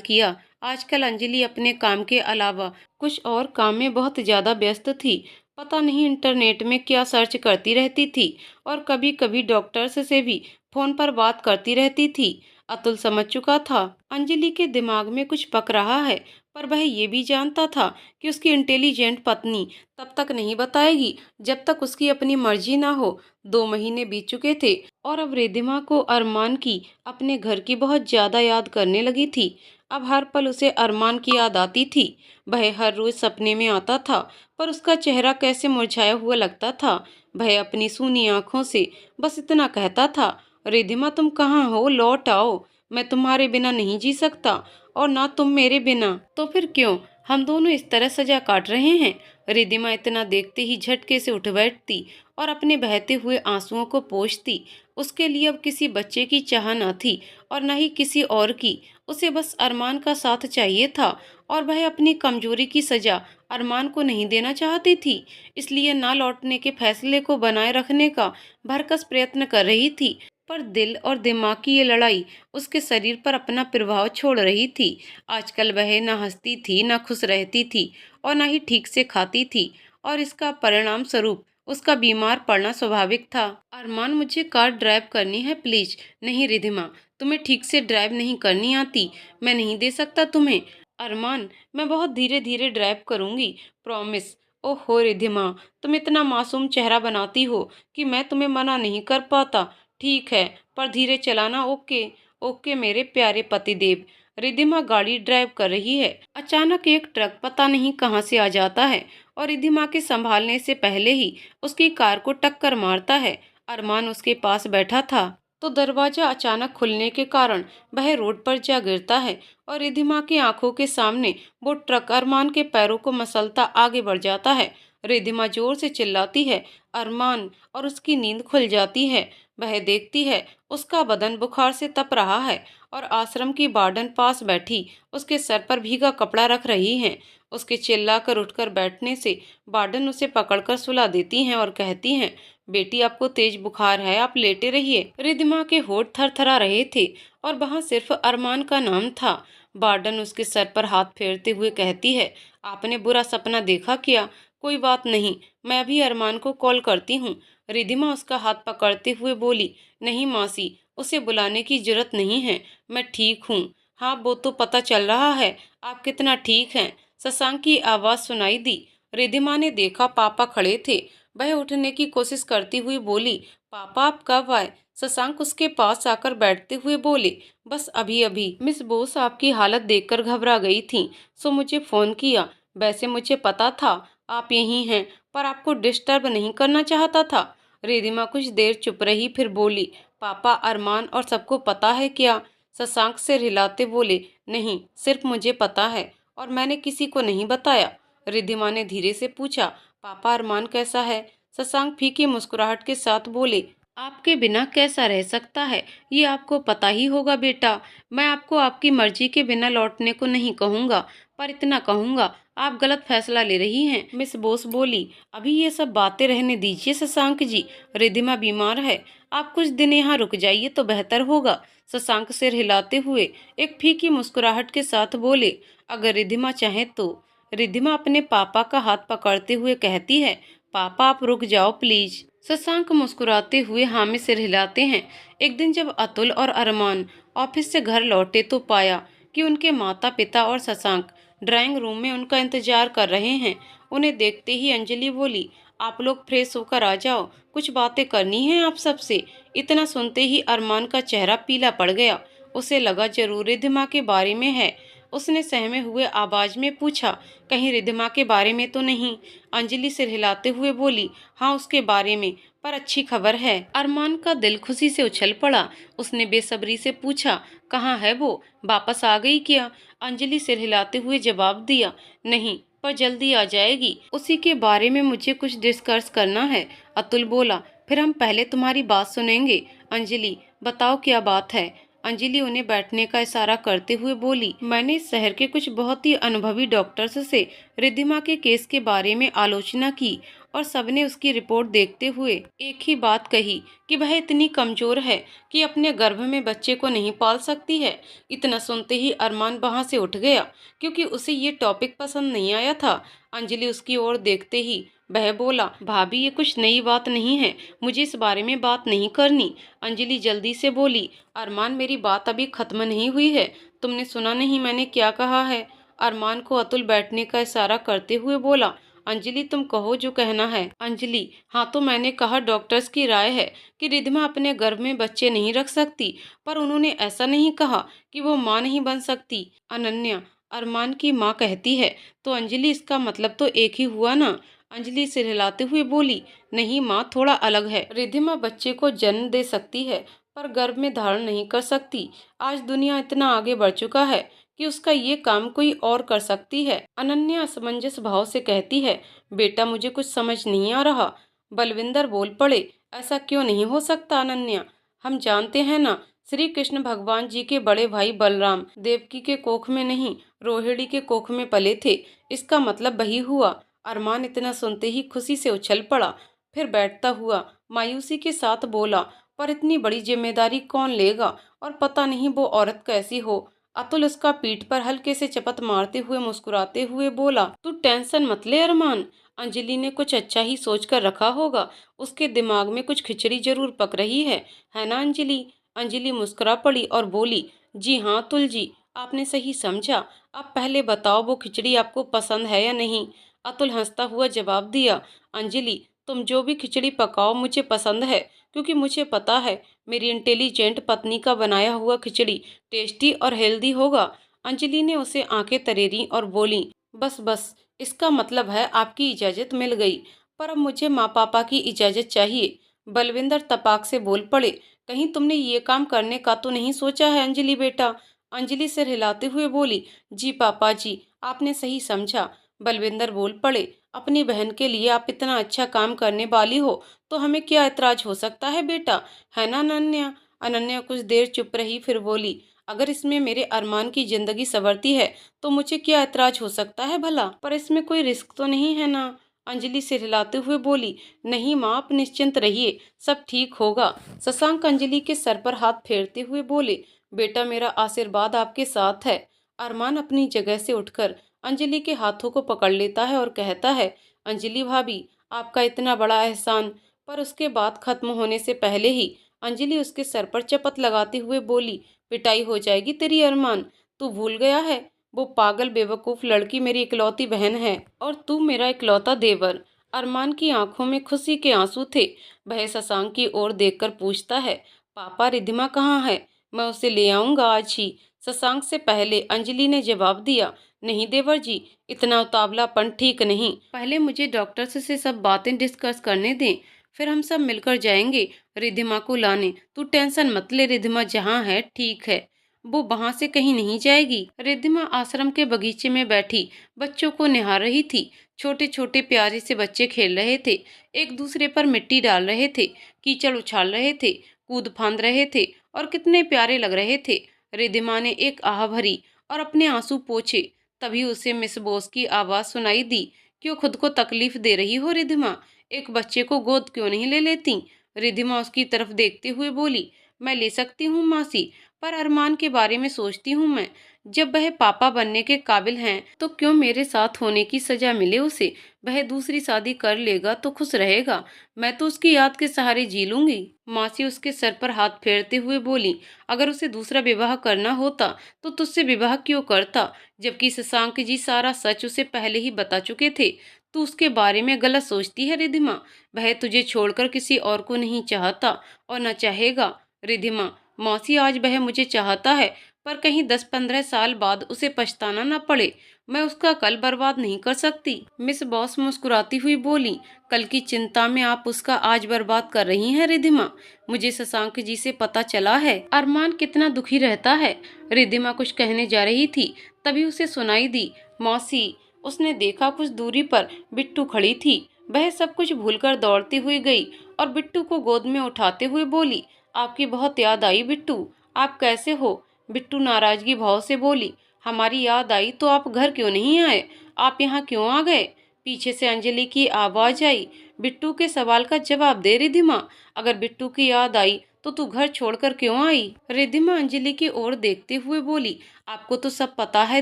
किया आजकल अंजलि अपने काम के अलावा कुछ और काम में बहुत ज़्यादा व्यस्त थी। पता नहीं इंटरनेट में क्या सर्च करती रहती थी और कभी कभी डॉक्टर्स से भी फोन पर बात करती रहती थी। अतुल समझ चुका था अंजलि के दिमाग में कुछ पक रहा है, पर वह ये भी जानता था कि उसकी इंटेलिजेंट पत्नी तब तक नहीं बताएगी जब तक उसकी अपनी मर्जी ना हो। 2 महीने बीत चुके थे और अब रिद्धिमा को अरमान की अपने घर की बहुत ज्यादा याद करने लगी थी। अब हर पल उसे अरमान की याद आती थी। वह हर रोज सपने में आता था, पर उसका चेहरा कैसे मुरझाया हुआ लगता था। वह अपनी सूनी आंखों से बस इतना कहता था, रिद्धिमा तुम कहाँ हो, लौट आओ। मैं तुम्हारे बिना नहीं जी सकता और ना तुम मेरे बिना। तो फिर क्यों हम दोनों इस तरह सजा काट रहे हैं। रिद्धिमा इतना देखते ही झटके से उठ बैठती और अपने बहते हुए आंसुओं को पोंछती। उसके लिए अब किसी बच्चे की चाह न थी और न ही किसी और की। उसे बस अरमान का साथ चाहिए था और वह अपनी कमजोरी की सजा अरमान को नहीं देना चाहती थी। इसलिए ना लौटने के फैसले को बनाए रखने का भरकस प्रयत्न कर रही थी। पर दिल और दिमाग की ये लड़ाई उसके शरीर पर अपना प्रभाव छोड़ रही थी। आजकल वह न हंसती थी, न खुश रहती थी और न ही ठीक से खाती थी, और इसका परिणाम स्वरूप उसका बीमार पड़ना स्वाभाविक था। अरमान मुझे कार ड्राइव करनी है प्लीज। नहीं रिधिमा, तुम्हें ठीक से ड्राइव नहीं करनी आती, मैं नहीं दे सकता तुम्हें। अरमान, मैं बहुत धीरे धीरे ड्राइव करूंगी, प्रॉमिस। ओहो रिधिमा, तुम इतना मासूम चेहरा बनाती हो कि मैं तुम्हें मना नहीं कर पाता। ठीक है, पर धीरे चलाना। ओके ओके मेरे प्यारे पतिदेव। रिधिमा गाड़ी ड्राइव कर रही है। अचानक एक ट्रक पता नहीं कहां से आ जाता है और रिधिमा के संभालने से पहले ही उसकी कार को टक्कर मारता है। अरमान उसके पास बैठा था तो दरवाजा अचानक खुलने के कारण वह रोड पर जा गिरता है और रिधिमा की आंखों के सामने वो ट्रक अरमान के पैरों को मसलता आगे बढ़ जाता है। रिधिमा जोर से चिल्लाती है अरमान, और उसकी नींद खुल जाती है। वह देखती है उसका बदन बुखार से तप रहा है और आश्रम की वार्डन पास बैठी उसके सर पर भीगा कपड़ा रख रही हैं। उसके चिल्लाकर उठकर बैठने से वार्डन उसे पकड़कर सुला देती हैं और कहती हैं, बेटी आपको तेज बुखार है, आप लेटे रहिए। रिधिमा के होठ थरथरा रहे थे और वहां सिर्फ अरमान का नाम था। वार्डन उसके सर पर हाथ फेरते हुए कहती है, आपने बुरा सपना देखा क्या? कोई बात नहीं, मैं अभी अरमान को कॉल करती हूँ। रिधिमा उसका हाथ पकड़ते हुए बोली, नहीं मासी, उसे बुलाने की जरूरत नहीं है, मैं ठीक हूँ। हाँ वो तो पता चल रहा है, आप कितना ठीक हैं। शशांक की आवाज सुनाई दी। रिधिमा ने देखा पापा खड़े थे। वह उठने की कोशिश करती हुई बोली, पापा आप कब आए? शशांक उसके पास आकर बैठते हुए बोले, बस अभी अभी। मिस बोस आपकी हालत देखकर घबरा गई थी, सो मुझे फोन किया। वैसे मुझे पता था आप यहीं हैं, पर आपको डिस्टर्ब नहीं करना चाहता था। रिधिमा कुछ देर चुप रही, फिर बोली, पापा अरमान और सबको पता है क्या? शशांक सिर हिलाते बोले, नहीं, सिर्फ मुझे पता है और मैंने किसी को नहीं बताया। रिधिमा ने धीरे से पूछा, पापा अरमान कैसा है? शशांक फीकी मुस्कुराहट के साथ बोले, आपके बिना कैसा रह सकता है, ये आपको पता ही होगा बेटा। मैं आपको आपकी मर्जी के बिना लौटने को नहीं कहूँगा, पर इतना कहूँगा, आप गलत फैसला ले रही हैं। मिस बोस बोली, अभी ये सब बातें रहने दीजिए शशांक जी, रिधिमा बीमार है, आप कुछ दिन यहाँ रुक जाइए तो बेहतर होगा। शशांक सिर हिलाते हुए एक फीकी मुस्कुराहट के साथ बोले, अगर रिधिमा चाहे तो। रिधिमा अपने पापा का हाथ पकड़ते हुए कहती है, पापा आप रुक जाओ प्लीज। शशांक मुस्कुराते हुए हाँ में सिर हिलाते हैं। एक दिन जब अतुल और अरमान ऑफिस से घर लौटे तो पाया कि उनके माता पिता और शशांक ड्राइंग रूम में उनका इंतजार कर रहे हैं। उन्हें देखते ही अंजलि बोली, आप लोग फ्रेश होकर आ जाओ, कुछ बातें करनी है आप सबसे। इतना सुनते ही अरमान का चेहरा पीला पड़ गया। उसे लगा जरूर रिधिमा के बारे में है। उसने सहमे हुए आवाज में पूछा, कहीं रिधिमा के बारे में तो नहीं? अंजलि सिर हिलाते हुए बोली, हाँ उसके बारे में, पर अच्छी खबर है। अरमान का दिल खुशी से उछल पड़ा। उसने बेसब्री से पूछा, कहाँ है वो, वापस आ गई क्या? अंजलि सिर हिलाते हुए जवाब दिया, नहीं, पर जल्दी आ जाएगी। उसी के बारे में मुझे कुछ डिस्कस करना है। अतुल बोला, फिर हम पहले तुम्हारी बात सुनेंगे। अंजलि, बताओ क्या बात है? अंजलि उन्हें बैठने का इशारा करते हुए बोली, मैंने इस शहर के कुछ बहुत ही अनुभवी डॉक्टर्स से रिधिमा के केस के बारे में आलोचना की और सबने उसकी रिपोर्ट देखते हुए एक ही बात कही कि वह इतनी कमजोर है कि अपने गर्भ में बच्चे को नहीं पाल सकती है। इतना सुनते ही अरमान वहां से उठ गया, क्योंकि उसे ये टॉपिक पसंद नहीं आया था। अंजलि उसकी ओर देखते ही वह बोला, भाभी ये कुछ नई बात नहीं है, मुझे इस बारे में बात नहीं करनी। अंजलि जल्दी से बोली, अरमान मेरी बात अभी खत्म नहीं हुई है, तुमने सुना नहीं मैंने क्या कहा है? अरमान को अतुल बैठने का इशारा करते हुए बोला, अंजलि तुम कहो जो कहना है। अंजलि, हाँ तो मैंने कहा डॉक्टर्स की राय है कि रिद्धिमा अपने गर्भ में बच्चे नहीं रख सकती, पर उन्होंने ऐसा नहीं कहा कि वो माँ नहीं बन सकती। अनन्या अरमान की माँ कहती है तो अंजलि इसका मतलब तो एक ही हुआ ना। अंजलि सिर हिलाते हुए बोली, नहीं माँ, थोड़ा अलग है। रिद्धिमा बच्चे को जन्म दे सकती है पर गर्भ में धारण नहीं कर सकती। आज दुनिया इतना आगे बढ़ चुका है कि उसका ये काम कोई और कर सकती है। अनन्या असमंजस भाव से कहती है, बेटा मुझे कुछ समझ नहीं आ रहा। बलविंदर बोल पड़े, ऐसा क्यों नहीं हो सकता अनन्या, हम जानते हैं ना, श्री कृष्ण भगवान जी के बड़े भाई बलराम देवकी के कोख में नहीं, रोहिणी के कोख में पले थे, इसका मतलब वही हुआ। अरमान इतना सुनते ही खुशी से उछल पड़ा, फिर बैठता हुआ मायूसी के साथ बोला, पर इतनी बड़ी जिम्मेदारी कौन लेगा, और पता नहीं वो औरत कैसी हो। अतुल उसका पीठ पर हल्के से चपत मारते हुए मुस्कुराते हुए बोला, तू टेंशन मत ले अरमान, अंजलि ने कुछ अच्छा ही सोच कर रखा होगा, उसके दिमाग में कुछ खिचड़ी जरूर पक रही है ना अंजलि? अंजलि मुस्कुरा पड़ी और बोली, जी हाँ अतुल जी, आपने सही समझा। अब पहले बताओ वो खिचड़ी आपको पसंद है या नहीं? अतुल हंसता हुआ जवाब दिया, अंजलि तुम जो भी खिचड़ी पकाओ मुझे पसंद है, क्योंकि मुझे पता है मेरी इंटेलिजेंट पत्नी का बनाया हुआ खिचड़ी टेस्टी और हेल्दी होगा। अंजलि ने उसे आंखें तरेरी और बोली, बस बस, इसका मतलब है आपकी इजाजत मिल गई, पर अब मुझे माँ पापा की इजाजत चाहिए। बलविंदर तपाक से बोल पड़े, कहीं तुमने ये काम करने का तो नहीं सोचा है अंजलि बेटा? अंजलि सिर हिलाते हुए बोली, जी पापा जी, आपने सही समझा। बलविंदर बोल पड़े, अपनी बहन के लिए आप इतना अच्छा काम करने वाली हो तो हमें क्या ऐतराज हो सकता है बेटा, है ना अनन्या? अनन्या कुछ देर चुप रही, फिर बोली, अगर इसमें मेरे अरमान की जिंदगी संवरती है तो मुझे क्या ऐतराज हो सकता है भला, पर इसमें कोई रिस्क तो नहीं है ना? अंजलि सिर हिलाते हुए बोली, नहीं माँ, आप निश्चिंत रहिए, सब ठीक होगा। शशांक अंजलि के सर पर हाथ फेरते हुए बोले, बेटा मेरा आशीर्वाद आपके साथ है। अरमान अपनी जगह से उठकर अंजलि के हाथों को पकड़ लेता है और कहता है, अंजलि भाभी, आपका इतना बड़ा एहसान। पर उसके बात खत्म होने से पहले ही अंजलि उसके सर पर चपत लगाते हुए बोली, पिटाई हो जाएगी तेरी अरमान, तू भूल गया है वो पागल बेवकूफ लड़की मेरी इकलौती बहन है और तू मेरा इकलौता देवर। अरमान की आंखों में खुशी के आंसू थे। वह शशांक की ओर देखकर पूछता है, पापा रिद्धिमा कहाँ है? मैं उसे ले आऊंगा आज ही। शशांक से पहले अंजलि ने जवाब दिया, नहीं देवर जी, इतना उतावलापन ठीक नहीं, पहले मुझे डॉक्टर से सब बातें डिस्कस करने दें, फिर हम सब मिलकर जाएंगे रिद्धिमा को लाने। तू टेंशन मत ले, रिद्धिमा जहाँ है ठीक है, वो वहां से कहीं नहीं जाएगी। रिद्धिमा आश्रम के बगीचे में बैठी बच्चों को निहार रही थी। छोटे छोटे प्यारे से बच्चे खेल रहे थे, एक दूसरे पर मिट्टी डाल रहे थे, कीचड़ उछाल रहे थे, कूद फांद रहे थे और कितने प्यारे लग रहे थे। रिद्धिमा ने एक आह भरी और अपने आंसू पोंछे। तभी उसे मिस बोस की आवाज सुनाई दी, क्यों खुद को तकलीफ दे रही हो रिद्धिमा, एक बच्चे को गोद क्यों नहीं ले लेती? रिद्धिमा उसकी तरफ देखते हुए बोली, मैं ले सकती हूँ मासी, पर अरमान के बारे में सोचती हूँ मैं, जब वह पापा बनने के काबिल हैं तो क्यों मेरे साथ होने की सजा मिले उसे? वह दूसरी शादी कर लेगा तो खुश रहेगा, मैं तो उसकी याद के सहारे जी लूंगी। मासी उसके सर पर हाथ फेरते हुए बोली, अगर उसे दूसरा विवाह करना होता तो तुझसे विवाह क्यों करता, जबकि शशांक जी सारा सच उसे पहले ही बता चुके थे। तू उसके बारे में गलत सोचती है रिद्धिमा, वह तुझे छोड़कर किसी और को नहीं चाहता और न चाहेगा। रिद्धिमा, मौसी आज वह मुझे चाहता है, पर कहीं 10-15 साल बाद उसे पछताना न पड़े, मैं उसका कल बर्बाद नहीं कर सकती। मिस बॉस मुस्कुराती हुई बोली, कल की चिंता में आप उसका आज बर्बाद कर रही हैं रिद्धिमा, मुझे शशांक जी से पता चला है अरमान कितना दुखी रहता है। रिद्धिमा कुछ कहने जा रही थी, तभी उसे सुनाई दी, मौसी। उसने देखा कुछ दूरी पर बिट्टू खड़ी थी, वह सब कुछ भूलकर दौड़ती हुई गई और बिट्टू को गोद में उठाते हुए बोली, आपकी बहुत याद आई बिट्टू, आप कैसे हो? बिट्टू नाराजगी भाव से बोली, हमारी याद आई तो आप घर क्यों नहीं आए, आप यहाँ क्यों आ गए? पीछे से अंजलि की आवाज आई, बिट्टू के सवाल का जवाब दे रिधिमा। अगर बिट्टू की याद आई तो तू घर छोड़कर क्यों आई? रिधिमा अंजलि की ओर देखते हुए बोली, आपको तो सब पता है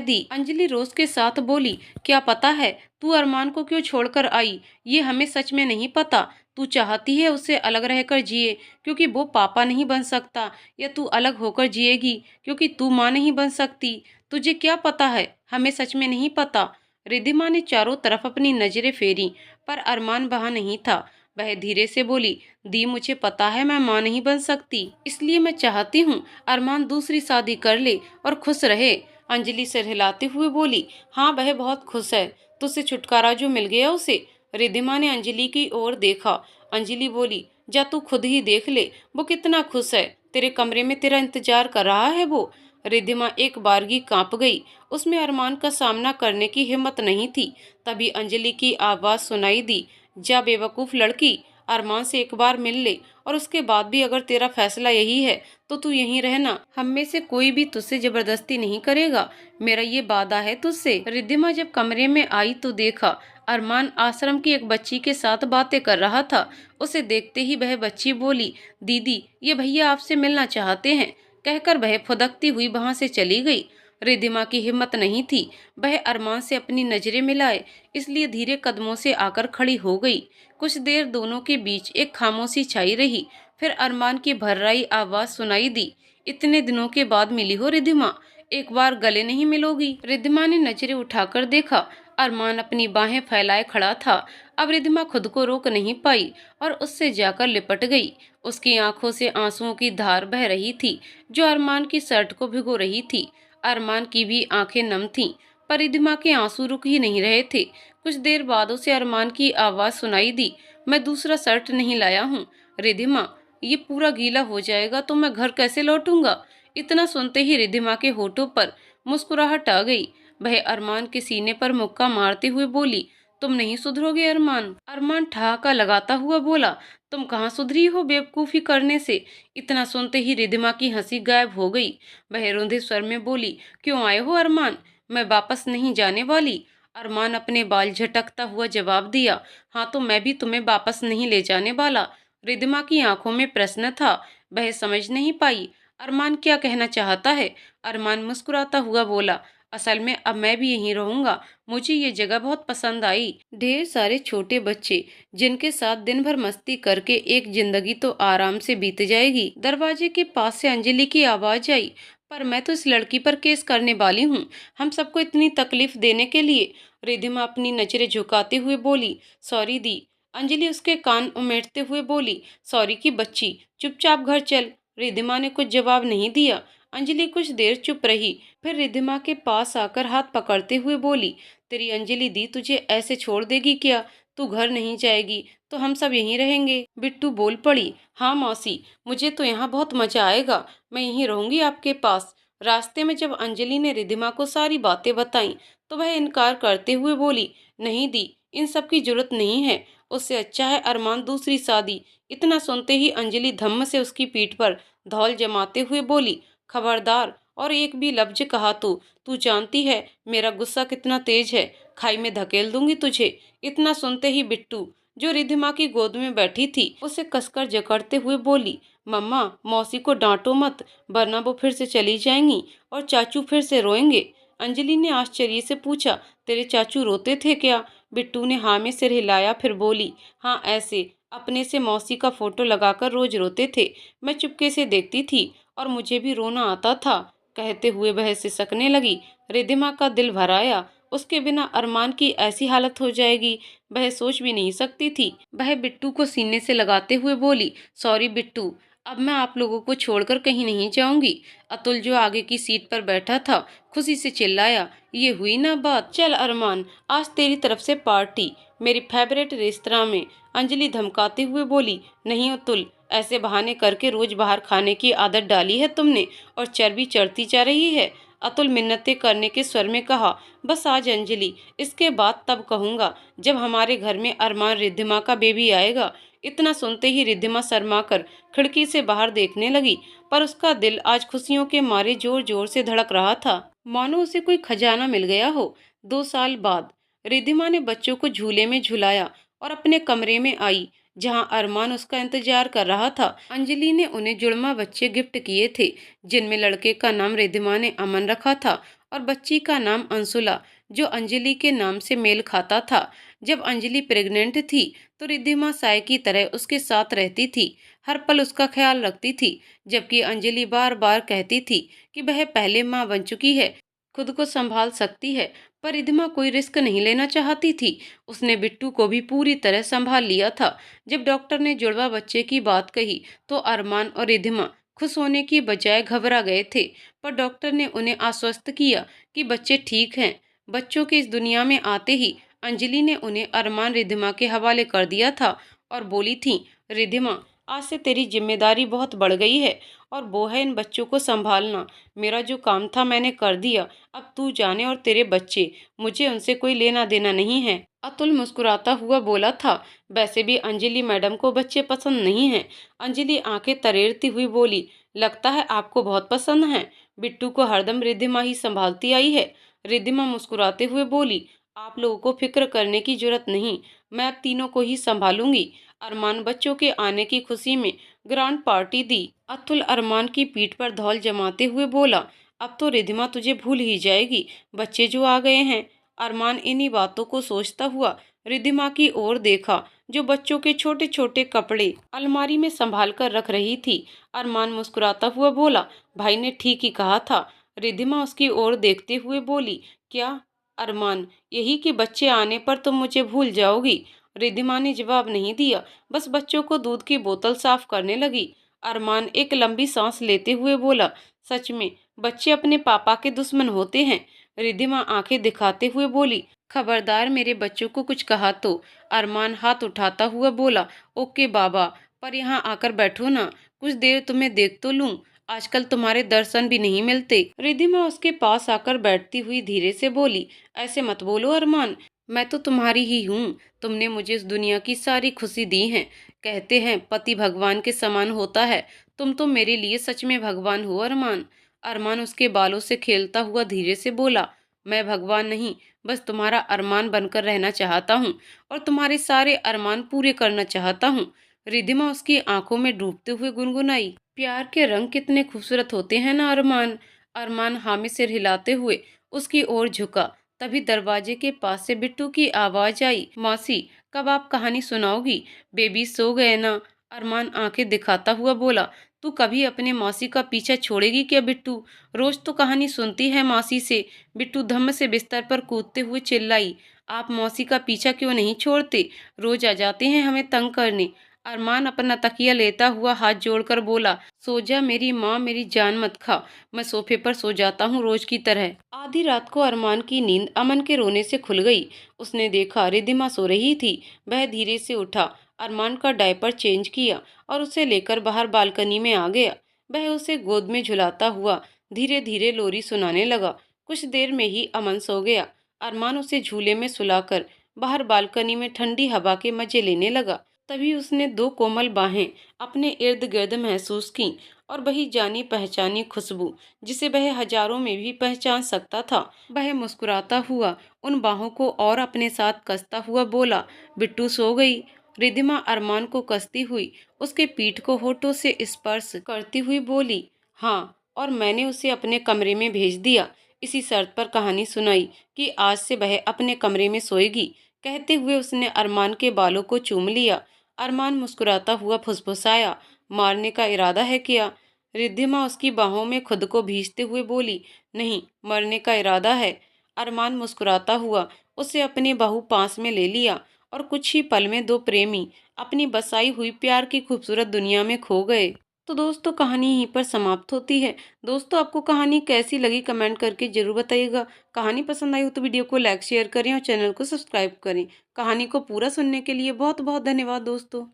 दी। अंजलि रोज के साथ बोली, क्या पता है? तू अरमान को क्यों छोड़कर आई ये हमें सच में नहीं पता। तू चाहती है उससे अलग रहकर जिए क्योंकि वो पापा नहीं बन सकता, या तू अलग होकर जिएगी क्योंकि तू माँ नहीं बन सकती? तुझे क्या पता है? हमें सच में नहीं पता। रिधिमा ने चारों तरफ अपनी नजरें फेरी पर अरमान वहां नहीं था। वह धीरे से बोली, दी मुझे पता है मैं माँ नहीं बन सकती, इसलिए मैं चाहती हूँ अरमान दूसरी शादी कर ले और खुश रहे। अंजलि सिर हिलाते हुए बोली, हाँ वह बहुत खुश है, तुझसे छुटकारा जो मिल गया उसे। रिधिमा ने अंजलि की ओर देखा। अंजलि बोली, जा तू खुद ही देख ले वो कितना खुश है, तेरे कमरे में तेरा इंतजार कर रहा है वो। रिधिमा एक बारगी कांप गई, उसमें अरमान का सामना करने की हिम्मत नहीं थी। तभी अंजलि की आवाज सुनाई दी, जा बेवकूफ लड़की, अरमान से एक बार मिल ले और उसके बाद भी अगर तेरा फैसला यही है तो तू यहीं रहना, हम में से कोई भी तुझसे जबरदस्ती नहीं करेगा, मेरा ये वादा है तुझसे। रिद्धिमा जब कमरे में आई तो देखा अरमान आश्रम की एक बच्ची के साथ बातें कर रहा था। उसे देखते ही वह बच्ची बोली, दीदी ये भैया आपसे मिलना चाहते हैं, कहकर वह फुदकती हुई वहां से चली गई। रिद्धिमा की हिम्मत नहीं थी वह अरमान से अपनी नजरें मिलाए, इसलिए धीरे कदमों से आकर खड़ी हो गई। कुछ देर दोनों के बीच एक खामोशी छाई रही। फिर अरमान की भर्राई आवाज सुनाई दी, इतने दिनों के बाद मिली हो रिद्धिमा, एक बार गले नहीं मिलोगी? रिद्धिमा ने नजरें उठाकर देखा, अरमान अपनी बाहें फैलाए खड़ा था। अब रिद्धिमा खुद को रोक नहीं पाई और उससे जाकर लिपट गई। उसकी आंखों से आंसुओं की धार बह रही थी जो अरमान की शर्ट को भिगो रही थी। अरमान की भी आंखें नम थीं, पर रिद्धिमा के आंसू रुक ही नहीं रहे थे। कुछ देर बाद उसे अरमान की आवाज सुनाई दी, मैं दूसरा शर्ट नहीं लाया हूँ। रिद्धिमा ये पूरा गीला हो जाएगा तो मैं घर कैसे लौटूंगा? इतना सुनते ही रिद्धिमा के होठों पर मुस्कुराहट आ गई। वह अरमान के सीने पर मुक्का मारते हुए बोली, तुम नहीं सुधरोगे अरमान? अरमान ठहाका लगाता हुआ बोला, तुम कहाँ सुधरी हो बेवकूफी करने से? इतना सुनते ही रिद्धिमा की हंसी गायब हो गई। वह रुंधे स्वर में बोली, क्यों आए हो अरमान? मैं वापस नहीं जाने वाली। अरमान अपने बाल झटकता हुआ जवाब दिया, हाँ तो मैं भी तुम्हें वापस नहीं ले जाने वाला। रिद्धिमा की आंखों में प्रश्न था, वह समझ नहीं पाई अरमान क्या कहना चाहता है। अरमान मुस्कुराता हुआ बोला, असल में अब मैं भी यहीं रहूंगा, मुझे ये जगह बहुत पसंद आई। ढेर सारे छोटे बच्चे जिनके साथ दिन भर मस्ती करके एक जिंदगी तो आराम से बीत जाएगी। दरवाजे के पास से अंजलि की आवाज आई, पर मैं तो इस लड़की पर केस करने वाली हूँ, हम सबको इतनी तकलीफ देने के लिए। रिद्धिमा अपनी नजरें झुकाते हुए बोली, सॉरी दी। अंजलि उसके कान उमेटते हुए बोली, सॉरी की बच्ची, चुपचाप घर चल। रिद्धिमा ने कुछ जवाब नहीं दिया। अंजलि कुछ देर चुप रही, फिर रिद्धिमा के पास आकर हाथ पकड़ते हुए बोली, तेरी अंजलि दी तुझे ऐसे छोड़ देगी क्या? तू घर नहीं जाएगी तो हम सब यहीं रहेंगे। बिट्टू बोल पड़ी, हाँ मौसी, मुझे तो यहाँ बहुत मजा आएगा, मैं यहीं रहूंगी आपके पास। रास्ते में जब अंजलि ने रिद्धिमा को सारी बातें बताई तो वह इनकार करते हुए बोली, नहीं दी, इन सब की जरूरत नहीं है, उससे अच्छा है अरमान दूसरी शादी। इतना सुनते ही अंजलि धम्म से उसकी पीठ पर धौल जमाते हुए बोली, खबरदार और एक भी लफ्ज कहा तो तू जानती है मेरा गुस्सा कितना तेज है, खाई में धकेल दूंगी तुझे। इतना सुनते ही बिट्टू जो रिद्धिमा की गोद में बैठी थी उसे कसकर जकड़ते हुए बोली, मम्मा मौसी को डांटो मत, वरना वो फिर से चली जाएंगी और चाचू फिर से रोएंगे। अंजलि ने आश्चर्य से पूछा, तेरे चाचू रोते थे क्या? बिट्टू ने हाँ में सिर हिलाया, फिर बोली, हाँ ऐसे अपने से मौसी का फोटो लगाकर रोज रोते थे, मैं चुपके से देखती थी और मुझे भी रोना आता था। कहते हुए वह सिसकने लगी। रिद्धिमा का दिल भर आया, उसके बिना अरमान की ऐसी हालत हो जाएगी वह सोच भी नहीं सकती थी। वह बिट्टू को सीने से लगाते हुए बोली, सॉरी बिट्टू, अब मैं आप लोगों को छोड़कर कहीं नहीं जाऊंगी। अतुल जो आगे की सीट पर बैठा था खुशी से चिल्लाया, ये हुई ना बात, चल अरमान आज तेरी तरफ से पार्टी मेरी फेवरेट रेस्तरां में। अंजलि धमकाते हुए बोली, नहीं अतुल, ऐसे बहाने करके रोज बाहर खाने की आदत डाली है तुमने और चर्बी चढ़ती जा रही है। अतुल मिन्नतें करने के स्वर में कहा, बस आज अंजलि, इसके बाद तब कहूंगा जब हमारे घर में अरमान रिद्धिमा का बेबी आएगा। इतना सुनते ही रिद्धिमा शर्मा कर खिड़की से बाहर देखने लगी, पर उसका दिल आज खुशियों के मारे जोर जोर से धड़क रहा था, मानो उसे कोई खजाना मिल गया हो। 2 साल बाद रिद्धिमा ने बच्चों को झूले में झुलाया और अपने कमरे में आई, जहां अरमान उसका इंतजार कर रहा था। अंजलि ने उन्हें जुड़वा बच्चे गिफ्ट किए थे, जिनमें लड़के का नाम रिद्धिमा ने अमन रखा था और बच्ची का नाम अंशुला, जो अंजलि के नाम से मेल खाता था। जब अंजलि प्रेग्नेंट थी तो रिद्धिमा साय की तरह उसके साथ रहती थी, हर पल उसका ख्याल रखती थी, जबकि अंजलि बार बार कहती थी कि वह पहले माँ बन चुकी है, खुद को संभाल सकती है। पर रिद्धिमा कोई रिस्क नहीं लेना चाहती थी। उसने बिट्टू को भी पूरी तरह संभाल लिया था। जब डॉक्टर ने जुड़वा बच्चे की बात कही तो अरमान और रिद्धिमा खुश होने की बजाय घबरा गए थे। पर डॉक्टर ने उन्हें आश्वस्त किया कि बच्चे ठीक हैं। बच्चों के इस दुनिया में आते ही अंजलि ने उन्हें अरमान रिद्धिमा के हवाले कर दिया था और बोली थी, रिद्धिमा, आज से तेरी जिम्मेदारी बहुत बढ़ गई है और वो है इन बच्चों को संभालना। मेरा जो काम था मैंने कर दिया, अब तू जाने और तेरे बच्चे, मुझे उनसे कोई लेना देना नहीं है। अतुल मुस्कुराता हुआ बोला था, वैसे भी अंजलि मैडम को बच्चे पसंद नहीं हैं। अंजलि आंखें तरेरती हुई बोली, लगता है आपको बहुत पसंद है। बिट्टू को हरदम रिद्धिमा ही संभालती आई है। रिद्धिमा मुस्कुराते हुए बोली, आप लोगों को फिक्र करने की जरूरत नहीं, मैं अब तीनों को ही संभालूंगी। अरमान बच्चों के आने की खुशी में ग्रांड पार्टी दी। अतुल अरमान की पीठ पर धौल जमाते हुए बोला, अब तो रिद्धिमा तुझे भूल ही जाएगी, बच्चे जो आ गए हैं। अरमान इन्हीं बातों को सोचता हुआ रिद्धिमा की ओर देखा, जो बच्चों के छोटे छोटे कपड़े अलमारी में संभाल कर रख रही थी। अरमान मुस्कुराता हुआ बोला, भाई ने ठीक ही कहा था। रिद्धिमा उसकी ओर देखते हुए बोली, क्या अरमान, यही कि बच्चे आने पर तुम मुझे भूल जाओगी? रिद्धिमा ने जवाब नहीं दिया, बस बच्चों को दूध की बोतल साफ करने लगी। अरमान एक लंबी सांस लेते हुए बोला, सच में बच्चे अपने पापा के दुश्मन होते हैं। रिद्धिमा आंखें दिखाते हुए बोली, खबरदार मेरे बच्चों को कुछ कहा तो। अरमान हाथ उठाता हुआ बोला, ओके बाबा, पर यहाँ आकर बैठो ना, कुछ देर तुम्हें देख तो लूं, आजकल तुम्हारे दर्शन भी नहीं मिलते। रिद्धिमा उसके पास आकर बैठती हुई धीरे से बोली, ऐसे मत बोलो अरमान, मैं तो तुम्हारी ही हूँ। तुमने मुझे इस दुनिया की सारी खुशी दी है। कहते हैं पति भगवान के समान होता है, तुम तो मेरे लिए सच में भगवान हो अरमान। अरमान उसके बालों से खेलता हुआ धीरे से बोला, मैं भगवान नहीं, बस तुम्हारा अरमान बनकर रहना चाहता हूँ और तुम्हारे सारे अरमान पूरे करना चाहता हूँ। रिद्धिमा उसकी आंखों में डूबते हुए गुनगुनाई, प्यार के रंग कितने खूबसूरत होते हैं ना अरमान। अरमान हामी सिर हिलाते हुए उसकी ओर झुका। तभी दरवाजे के पास से बिट्टू की आवाज आई, मौसी, कब आप कहानी सुनाओगी? बेबी सो गए ना? अरमान आंखें दिखाता हुआ बोला, तू कभी अपने मौसी का पीछा छोड़ेगी क्या बिट्टू? रोज तो कहानी सुनती है मौसी से। बिट्टू धम्म से बिस्तर पर कूदते हुए चिल्लाई, आप मौसी का पीछा क्यों नहीं छोड़ते? रोज आ जाते हैं हमें तंग करने। अरमान अपना तकिया लेता हुआ हाथ जोड़कर बोला, सो जा मेरी माँ, मेरी जान मत खा, मैं सोफे पर सो जाता हूँ रोज की तरह। आधी रात को अरमान की नींद अमन के रोने से खुल गई। उसने देखा रिद्धिमा सो रही थी। वह धीरे से उठा, अरमान का डायपर चेंज किया और उसे लेकर बाहर बालकनी में आ गया। वह उसे गोद में झुलाता हुआ धीरे धीरे लोरी सुनाने लगा। कुछ देर में ही अमन सो गया। अरमान उसे झूले में सुलाकर बाहर बालकनी में ठंडी हवा के मजे लेने लगा। तभी उसने दो कोमल बाहें अपने इर्द गिर्द महसूस की और वही जानी पहचानी खुशबू, जिसे वह हजारों में भी पहचान सकता था। वह मुस्कुराता हुआ उन बाहों को और अपने साथ कसता हुआ बोला, बिट्टू सो गई? रिद्धिमा अरमान को कसती हुई उसके पीठ को होठों से स्पर्श करती हुई बोली, हाँ, और मैंने उसे अपने कमरे में भेज दिया, इसी शर्त पर कहानी सुनाई कि आज से वह अपने कमरे में सोएगी। कहते हुए उसने अरमान के बालों को चूम लिया। अरमान मुस्कुराता हुआ फुसफुसाया, मारने का इरादा है क्या? रिद्धिमा उसकी बाहों में खुद को भींचते हुए बोली, नहीं, मरने का इरादा है। अरमान मुस्कुराता हुआ उसे अपने बाहु पास में ले लिया और कुछ ही पल में दो प्रेमी अपनी बसाई हुई प्यार की खूबसूरत दुनिया में खो गए। तो दोस्तों, कहानी यहीं पर समाप्त होती है। दोस्तों, आपको कहानी कैसी लगी कमेंट करके जरूर बताइएगा। कहानी पसंद आई हो तो वीडियो को लाइक शेयर करें और चैनल को सब्सक्राइब करें। कहानी को पूरा सुनने के लिए बहुत बहुत धन्यवाद दोस्तों।